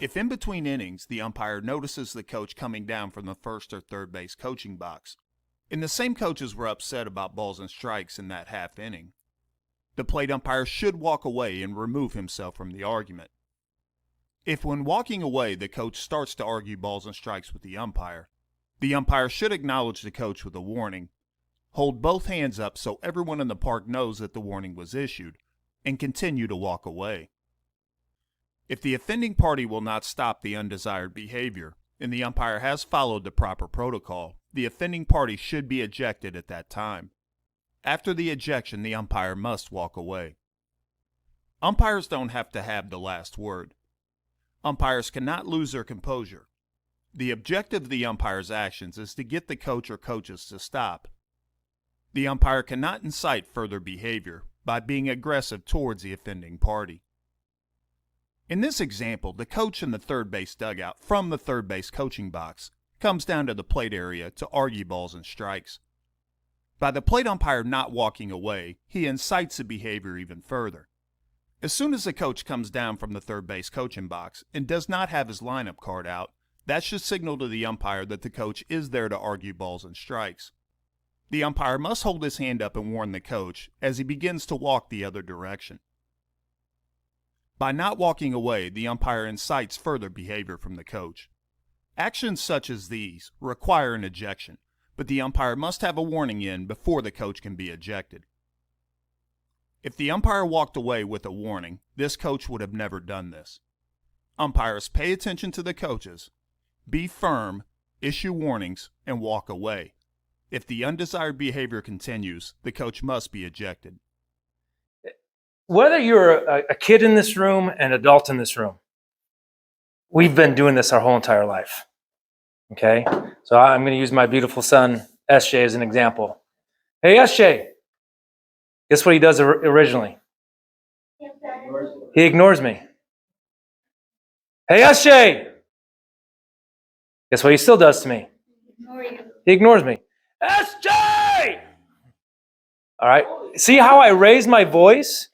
If in between innings, the umpire notices the coach coming down from the first or third base coaching box, and the same coaches were upset about balls and strikes in that half inning, the plate umpire should walk away and remove himself from the argument. If when walking away the coach starts to argue balls and strikes with the umpire should acknowledge the coach with a warning, hold both hands up so everyone in the park knows that the warning was issued, and continue to walk away. If the offending party will not stop the undesired behavior, and the umpire has followed the proper protocol, the offending party should be ejected at that time. After the ejection, the umpire must walk away. Umpires don't have to have the last word. Umpires cannot lose their composure. The objective of the umpire's actions is to get the coach or coaches to stop. The umpire cannot incite further behavior by being aggressive towards the offending party. In this example, the coach in the third base dugout from the third base coaching box comes down to the plate area to argue balls and strikes. By the plate umpire not walking away, he incites the behavior even further. As soon as the coach comes down from the third base coaching box and does not have his lineup card out, that should signal to the umpire that the coach is there to argue balls and strikes. The umpire must hold his hand up and warn the coach as he begins to walk the other direction. By not walking away, the umpire incites further behavior from the coach. Actions such as these require an ejection, but the umpire must have a warning in before the coach can be ejected. If the umpire walked away with a warning, this coach would have never done this. Umpires pay attention to the coaches, be firm, issue warnings, and walk away. If the undesired behavior continues, the coach must be ejected. Whether you're a kid in this room, an adult in this room, we've been doing this our whole entire life. Okay? So I'm going to use my beautiful son, SJ, as an example. Hey, SJ. Guess what he does originally? He ignores me. Hey, SJ. Guess what he still does to me? He ignores me. SJ! All right. See how I raise my voice?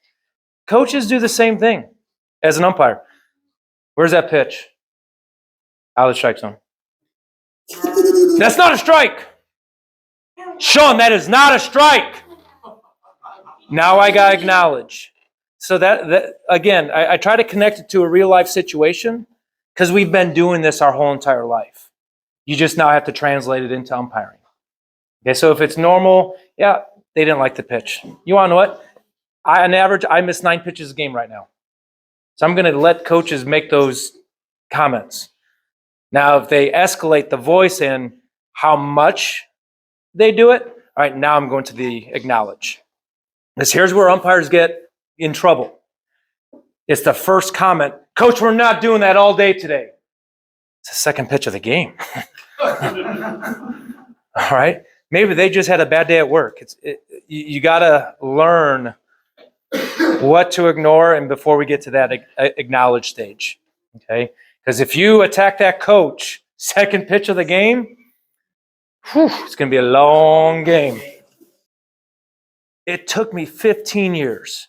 Coaches do the same thing as an umpire. Where's that pitch? Out of the strike zone. That's not a strike. Sean, that is not a strike. Now I got to acknowledge. So that again, I try to connect it to a real life situation because we've been doing this our whole entire life. You just now have to translate it into umpiring. Okay, so if it's normal, yeah, they didn't like the pitch. You want to know what? On average, I miss 9 pitches a game right now. So I'm going to let coaches make those comments. Now, if they escalate the voice and how much they do it, all right, now I'm going to the acknowledge. Because here's where umpires get in trouble. It's the first comment. Coach, we're not doing that all day today. It's the second pitch of the game. All right? Maybe they just had a bad day at work. You got to learn what to ignore and before we get to that acknowledge stage. Okay? Because if you attack that coach, second pitch of the game, it's going to be a long game. It took me 15 years.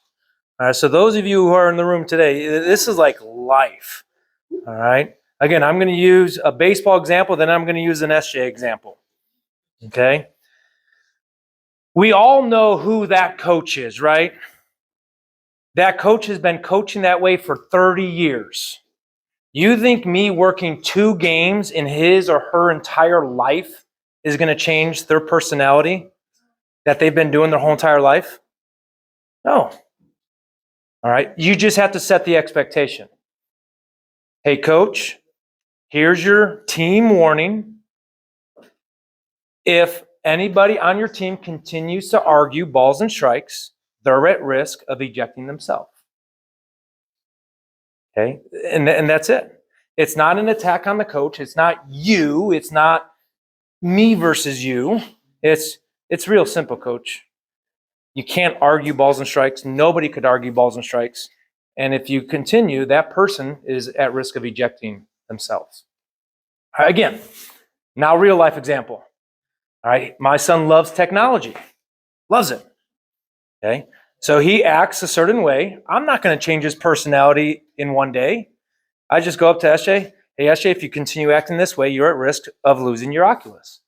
All right, so those of you who are in the room today, this is like life. All right? Again, I'm going to use a baseball example, then I'm going to use an SJ example. Okay? We all know who that coach is, right? That coach has been coaching that way for 30 years. You think me working 2 games in his or her entire life is going to change their personality that they've been doing their whole entire life? No. All right. You just have to set the expectation. Hey, coach, here's your team warning. If anybody on your team continues to argue balls and strikes, they're at risk of ejecting themselves. Okay? And that's it. It's not an attack on the coach. It's not you. It's not me versus you. It's real simple, coach. You can't argue balls and strikes. Nobody could argue balls and strikes. And if you continue, that person is at risk of ejecting themselves. Again, now real life example. All right, my son loves technology. Loves it. Okay? So he acts a certain way. I'm not going to change his personality in one day. I just go up to SJ. Hey, SJ, if you continue acting this way, you're at risk of losing your Oculus.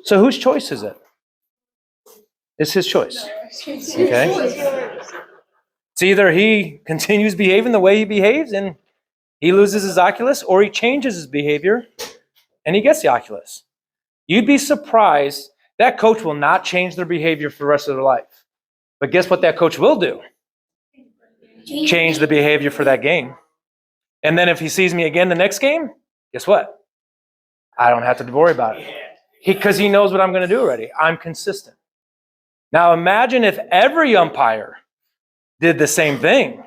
So whose choice is it? It's his choice. Okay? It's either he continues behaving the way he behaves and he loses his Oculus, or he changes his behavior and he gets the Oculus. You'd be surprised that coach will not change their behavior for the rest of their life. But guess what that coach will do? Change the behavior for that game. And then if he sees me again the next game, guess what? I don't have to worry about it. Because he knows what I'm going to do already. I'm consistent. Now imagine if every umpire did the same thing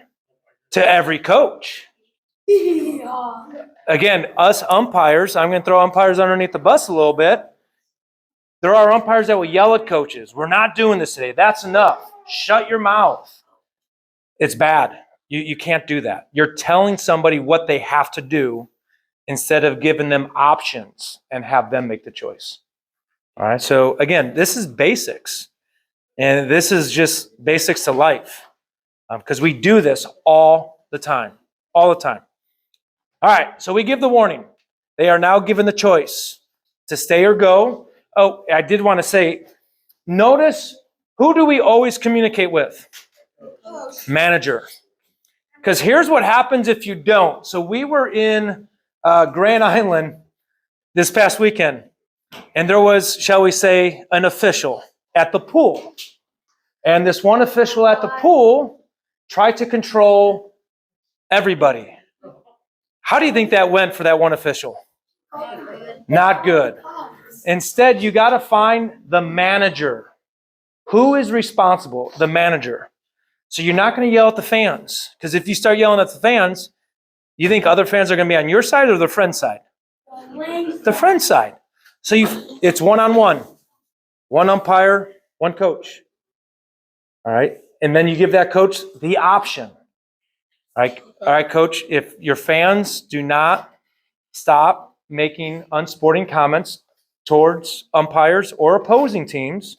to every coach. Yeah. Again, us umpires, I'm going to throw umpires underneath the bus a little bit. There are umpires that will yell at coaches. We're not doing this today. That's enough. Shut your mouth. It's bad. You can't do that. You're telling somebody what they have to do instead of giving them options and have them make the choice. All right. So again, this is basics. And this is just basics to life. Because we do this all the time. All the time. All right. So we give the warning. They are now given the choice to stay or go. Oh, I did want to say, notice, who do we always communicate with? Manager. Because here's what happens if you don't. So we were in Grand Island this past weekend, and there was, shall we say, an official at the pool. And this one official at the pool tried to control everybody. How do you think that went for that one official? Not good. Instead, you got to find the manager. Who is responsible? The manager. So you're not going to yell at the fans. Because if you start yelling at the fans, you think other fans are going to be on your side or the friend side? The friend side. So it's one-on-one. One umpire, one coach. All right? And then you give that coach the option. All right, coach, if your fans do not stop making unsporting comments towards umpires or opposing teams,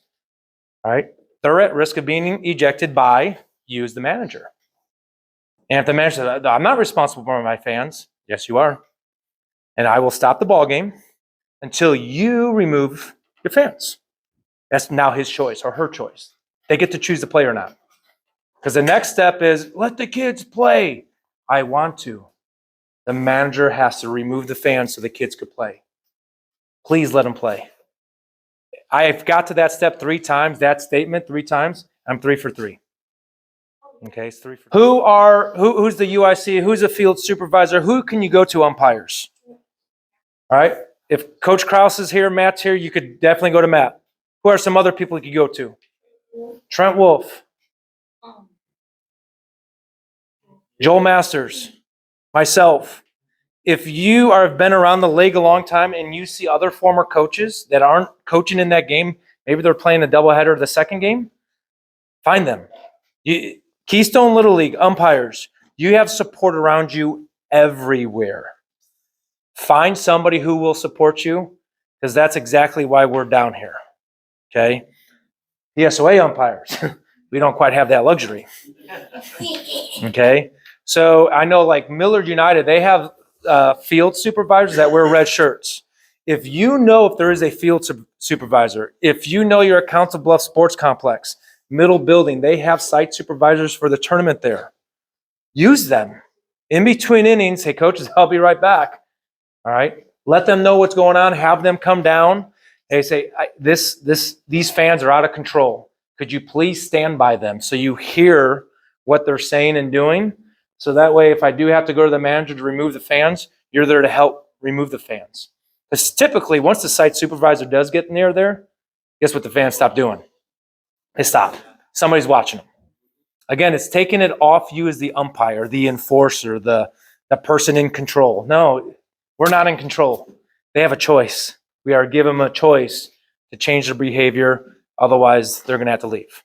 all right, they're at risk of being ejected by you as the manager. And if the manager says, I'm not responsible for my fans, yes, you are. And I will stop the ball game until you remove your fans. That's now his choice or her choice. They get to choose to play or not. Because the next step is, let the kids play. I want to. The manager has to remove the fans so the kids could play. Please let them play. I've got to that step 3 times, that statement 3 times. I'm 3 for 3. Okay, it's 3 for 3. Who's the UIC? Who's a field supervisor? Who can you go to umpires? All right. If Coach Krause is here, Matt's here, you could definitely go to Matt. Who are some other people you could go to? Trent Wolf. Joel Masters. Myself. If you have been around the league a long time and you see other former coaches that aren't coaching in that game, maybe they're playing a doubleheader of the second game, find them. Keystone Little League umpires, you have support around you everywhere. Find somebody who will support you, because that's exactly why we're down here. Okay? PSOA umpires, we don't quite have that luxury. Okay? So I know like Millard United, they have field supervisors that wear red shirts. If you know if there is a field supervisor, if you know you're at Council Bluff Sports Complex, middle building, they have site supervisors for the tournament there. Use them. In between innings, hey, coaches, I'll be right back. All right? Let them know what's going on. Have them come down. They say, these fans are out of control. Could you please stand by them so you hear what they're saying and doing? So that way, if I do have to go to the manager to remove the fans, you're there to help remove the fans. Because typically, once the site supervisor does get near there, guess what the fans stop doing? They stop. Somebody's watching them. Again, it's taking it off you as the umpire, the enforcer, the person in control. No, we're not in control. They have a choice. We are giving them a choice to change their behavior. Otherwise, they're going to have to leave.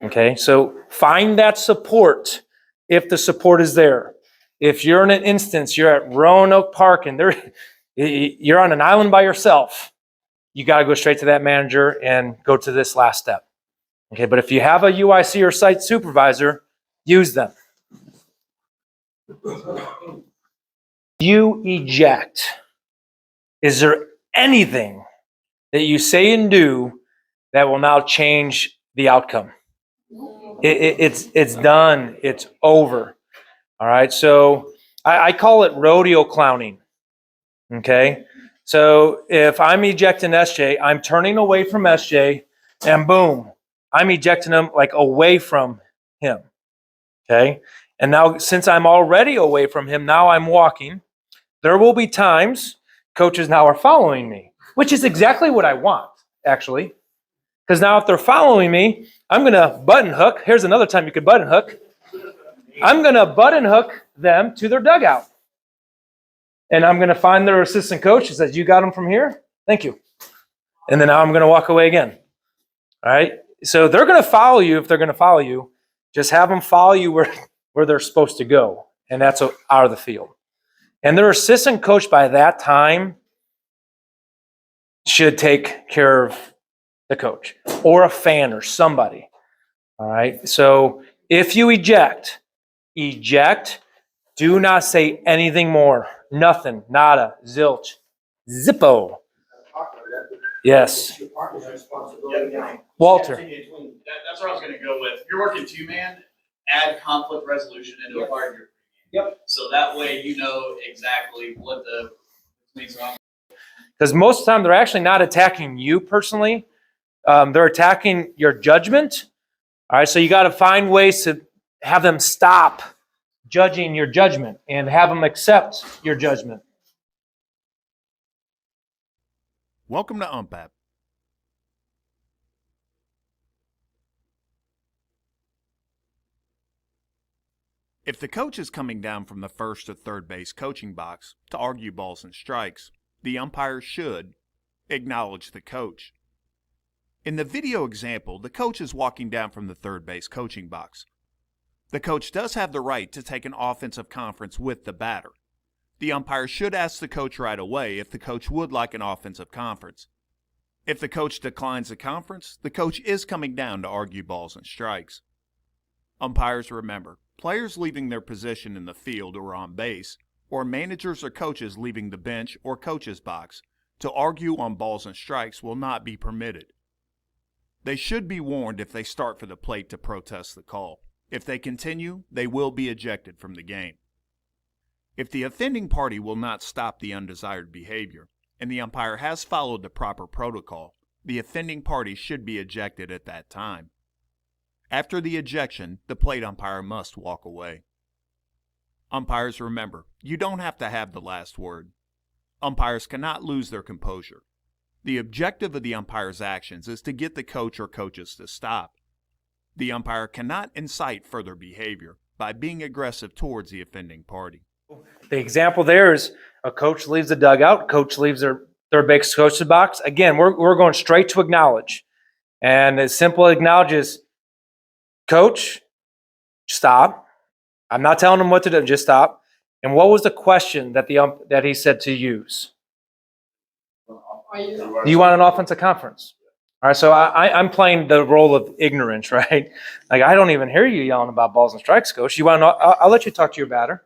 Okay, so find that support if the support is there. If you're in an instance, you're at Roanoke Park and you're on an island by yourself, you got to go straight to that manager and go to this last step. Okay, but if you have a UIC or site supervisor, use them. You eject. Is there anything that you say and do that will now change the outcome? It's done. It's over. All right, so I call it rodeo clowning. Okay, so if I'm ejecting SJ, I'm turning away from SJ, and boom, I'm ejecting him like away from him. Okay, and now since I'm already away from him, now I'm walking. There will be times coaches now are following me, which is exactly what I want, actually. Because now if they're following me, I'm going to button hook. Here's another time you could button hook. I'm going to button hook them to their dugout. And I'm going to find their assistant coach who says, you got them from here? Thank you. And then now I'm going to walk away again. All right? So they're going to follow you if they're going to follow you. Just have them follow you where they're supposed to go. And that's out of the field. And their assistant coach by that time should take care of the coach or a fan or somebody. All right? So if you eject. Do not say anything more. Nothing. Nada. Zilch. Zippo. Yes. Walter. That's where I was gonna go with. If you're working two-man, add conflict resolution into a part of your. Yep. So that way you know exactly what the means are. Because most of the time they're actually not attacking you personally. They're attacking your judgment. All right, so you got to find ways to have them stop judging your judgment and have them accept your judgment. Welcome to UmpApp. If the coach is coming down from the first or third base coaching box to argue balls and strikes, the umpire should acknowledge the coach. In the video example, the coach is walking down from the third base coaching box. The coach does have the right to take an offensive conference with the batter. The umpire should ask the coach right away if the coach would like an offensive conference. If the coach declines the conference, the coach is coming down to argue balls and strikes. Umpires remember, players leaving their position in the field or on base, or managers or coaches leaving the bench or coach's box to argue on balls and strikes will not be permitted. They should be warned if they start for the plate to protest the call. If they continue, they will be ejected from the game. If the offending party will not stop the undesired behavior, and the umpire has followed the proper protocol, the offending party should be ejected at that time. After the ejection, the plate umpire must walk away. Umpires remember, you don't have to have the last word. Umpires cannot lose their composure. The objective of the umpire's actions is to get the coach or coaches to stop. The umpire cannot incite further behavior by being aggressive towards the offending party. The example there is a coach leaves the dugout, coach leaves their third base coach's box. Again, we're going straight to acknowledge. And as simple as acknowledge is, coach, stop. I'm not telling him what to do, just stop. And what was the question that that he said to use? Do you want an offensive conference? All right, so I'm playing the role of ignorance, right? Like, I don't even hear you yelling about balls and strikes, coach. You want to? I'll let you talk to your batter.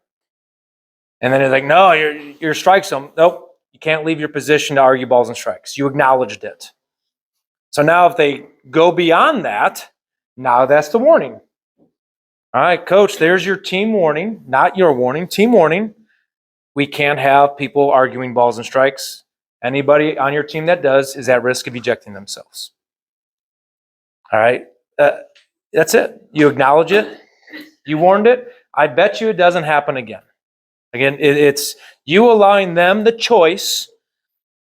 And then he's like, no, you're strike zone. Nope, you can't leave your position to argue balls and strikes. You acknowledged it. So now if they go beyond that, now that's the warning. All right, coach, there's your team warning, not your warning, team warning. We can't have people arguing balls and strikes. Anybody on your team that does is at risk of ejecting themselves. All right, that's it. You acknowledge it. You warned it. I bet you it doesn't happen again. Again, it's you allowing them the choice.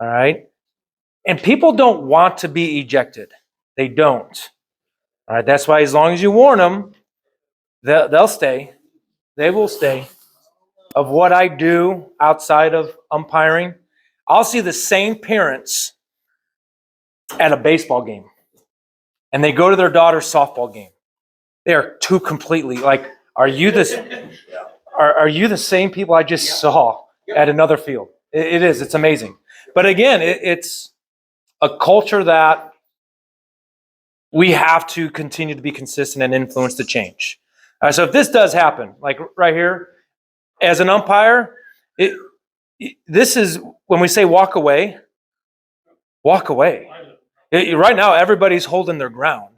All right, and people don't want to be ejected. They don't. All right, that's why as long as you warn them, they'll stay. They will stay. Of what I do outside of umpiring, I'll see the same parents at a baseball game, and they go to their daughter's softball game. They are two completely like, are you the same people I just saw at another field? It is. It's amazing. But again, it's a culture that we have to continue to be consistent and influence the change. So if this does happen, like right here, as an umpire, this is when we say walk away. Walk away. Right now, everybody's holding their ground.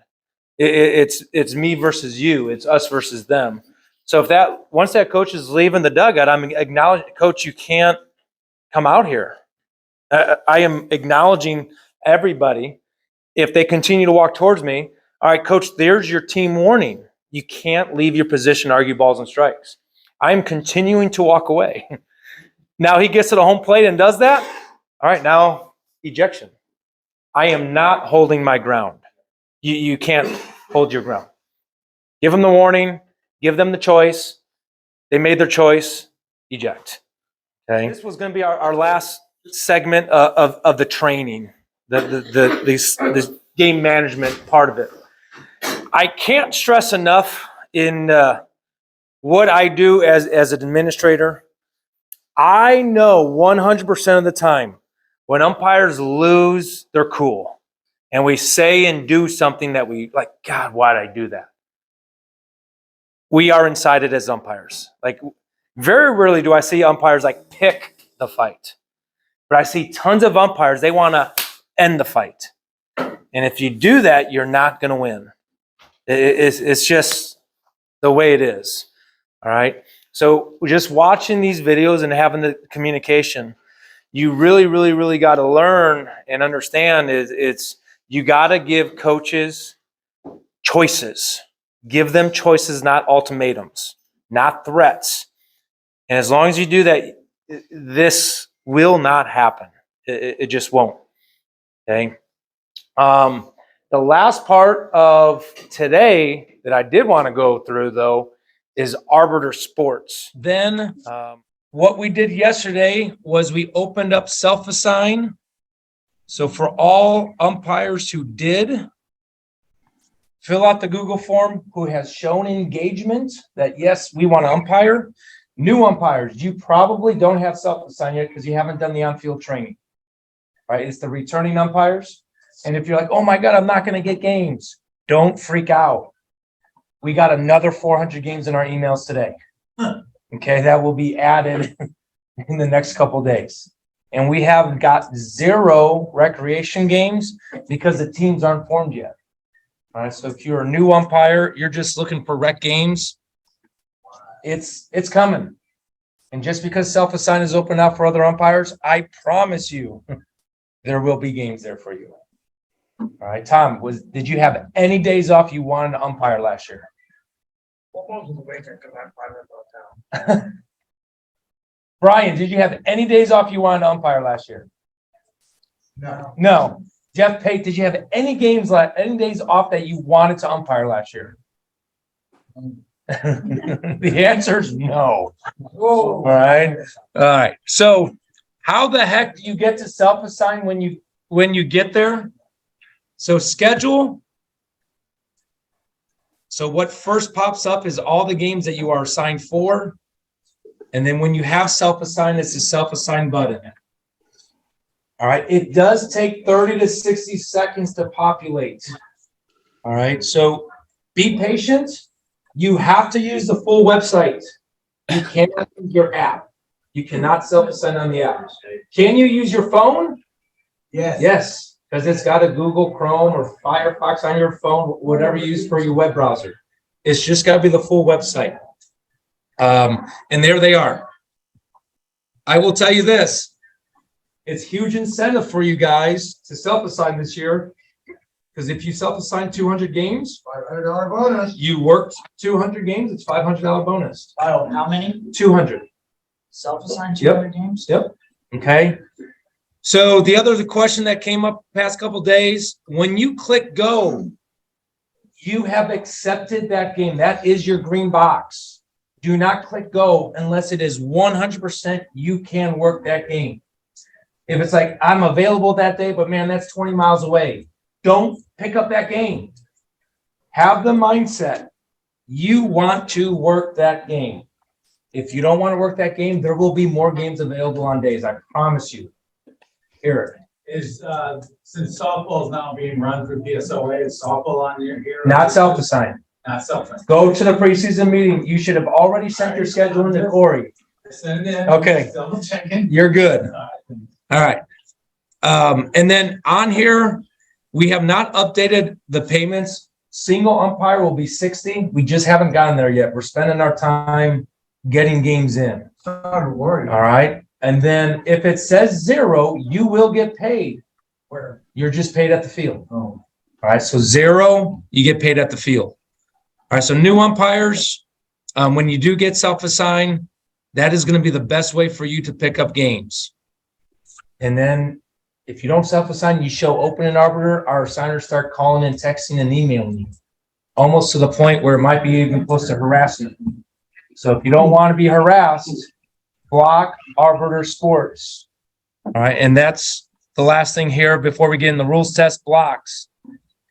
It's me versus you. It's us versus them. So if once that coach is leaving the dugout, I'm acknowledging, coach, you can't come out here. I am acknowledging everybody. If they continue to walk towards me, all right, coach, there's your team warning. You can't leave your position, argue balls and strikes. I'm continuing to walk away. Now he gets to the home plate and does that. All right, now ejection. I am not holding my ground. You can't hold your ground. Give him the warning. Give them the choice. They made their choice. Eject. Okay. This was going to be our last segment of the training, this game management part of it. I can't stress enough in what I do as an administrator. I know 100% of the time when umpires lose their cool and we say and do something that we like, God, why did I do that? We are incited as umpires. Like, very rarely do I see umpires like pick the fight. But I see tons of umpires, they want to end the fight. And if you do that, you're not going to win. It's just the way it is. All right. So just watching these videos and having the communication, you really, really, really got to learn and understand it's you got to give coaches choices. Give them choices, not ultimatums, not threats. And as long as you do that, this will not happen. It just won't. Okay. The last part of today that I did want to go through, though, is arbiter sports. Then what we did yesterday was we opened up self-assign. So for all umpires who did fill out the Google form, who has shown engagement that, yes, we want to umpire. New umpires, you probably don't have self-assign yet because you haven't done the on-field training. Right? It's the returning umpires. And if you're like, oh my God, I'm not going to get games, don't freak out. We got another 400 games in our emails today. Okay, that will be added in the next couple of days. And we have got 0 recreation games because the teams aren't formed yet. All right, so if you're a new umpire, you're just looking for rec games, it's coming. And just because self-assign is open up for other umpires, I promise you there will be games there for you. All right, Tom, did you have any days off you wanted to umpire last year? Brian, did you have any days off you wanted to umpire last year? No. Jeff Pate, did you have any days off that you wanted to umpire last year? The answer is no. All right. All right. So how the heck do you get to self-assign when you get there? So schedule. So what first pops up is all the games that you are assigned for. And then when you have self-assign, it's the self-assign button. All right. It does take 30 to 60 seconds to populate. All right. So be patient. You have to use the full website. You cannot use your app. You cannot self-assign on the app. Can you use your phone? Yes. Yes. Because it's got a Google Chrome or Firefox on your phone, whatever you use for your web browser. It's just got to be the full website. And there they are. I will tell you this. It's huge incentive for you guys to self-assign this year. Because if you self-assign 200 games, $500 bonus. You worked 200 games, it's $500 bonus. Oh, how many? 200. Self-assigned 200 games? Yep. Okay. So the question that came up the past couple days, when you click go, you have accepted that game. That is your green box. Do not click go unless it is 100% you can work that game. If it's like, I'm available that day, but man, that's 20 miles away. Don't pick up that game. Have the mindset. You want to work that game. If you don't want to work that game, there will be more games available on days. I promise you. Eric. Since softball is now being run through PSOA, is softball on here? Not self-assigned. Not self-assigned. Go to the preseason meeting. You should have already sent your schedule in to Corey. Send it in. Okay. Double checking. You're good. All right. And then on here, we have not updated the payments. Single umpire will be 60. We just haven't gotten there yet. We're spending our time getting games in. Don't worry. All right. And then if it says 0, you will get paid. Where? You're just paid at the field. Oh. All right. So 0, you get paid at the field. All right. So new umpires, when you do get self-assigned, that is going to be the best way for you to pick up games. And then if you don't self-assign, you show open and arbiter, our assigners start calling and texting and emailing you. almost to the point where it might be even close to harassment. So if you don't want to be harassed, block arbiter sports. All right, and that's the last thing here before we get in the rules test blocks.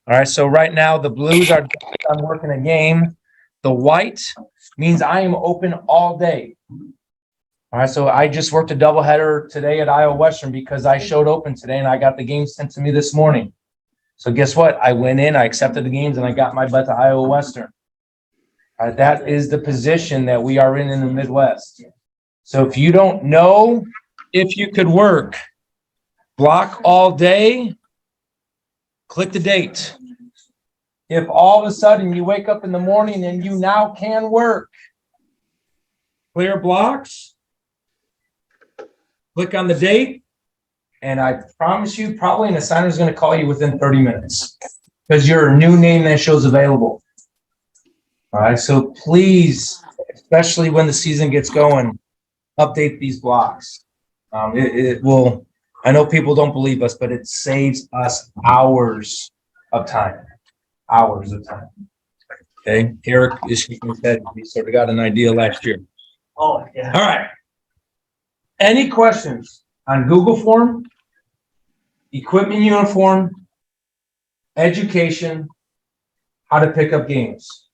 All right, so right now the blues are I'm working a game. The white means I am open all day. All right, so I just worked a doubleheader today at Iowa Western because I showed open today and I got the game sent to me this morning. So guess what? I went in, I accepted the games, and I got my butt to Iowa Western. All right, that is the position that we are in the Midwest. So if you don't know if you could work, block all day, click the date. If all of a sudden you wake up in the morning and you now can work, clear blocks, click on the date, and I promise you, probably an assigner is going to call you within 30 minutes because you're a new name that shows available. All right, so please, especially when the season gets going, update these blocks. It will, I know people don't believe us, but it saves us hours of time. Hours of time. Okay, Eric is shaking his head. He sort of got an idea last year. Oh, yeah. All right. Any questions on Google Form, equipment uniform, education, how to pick up games?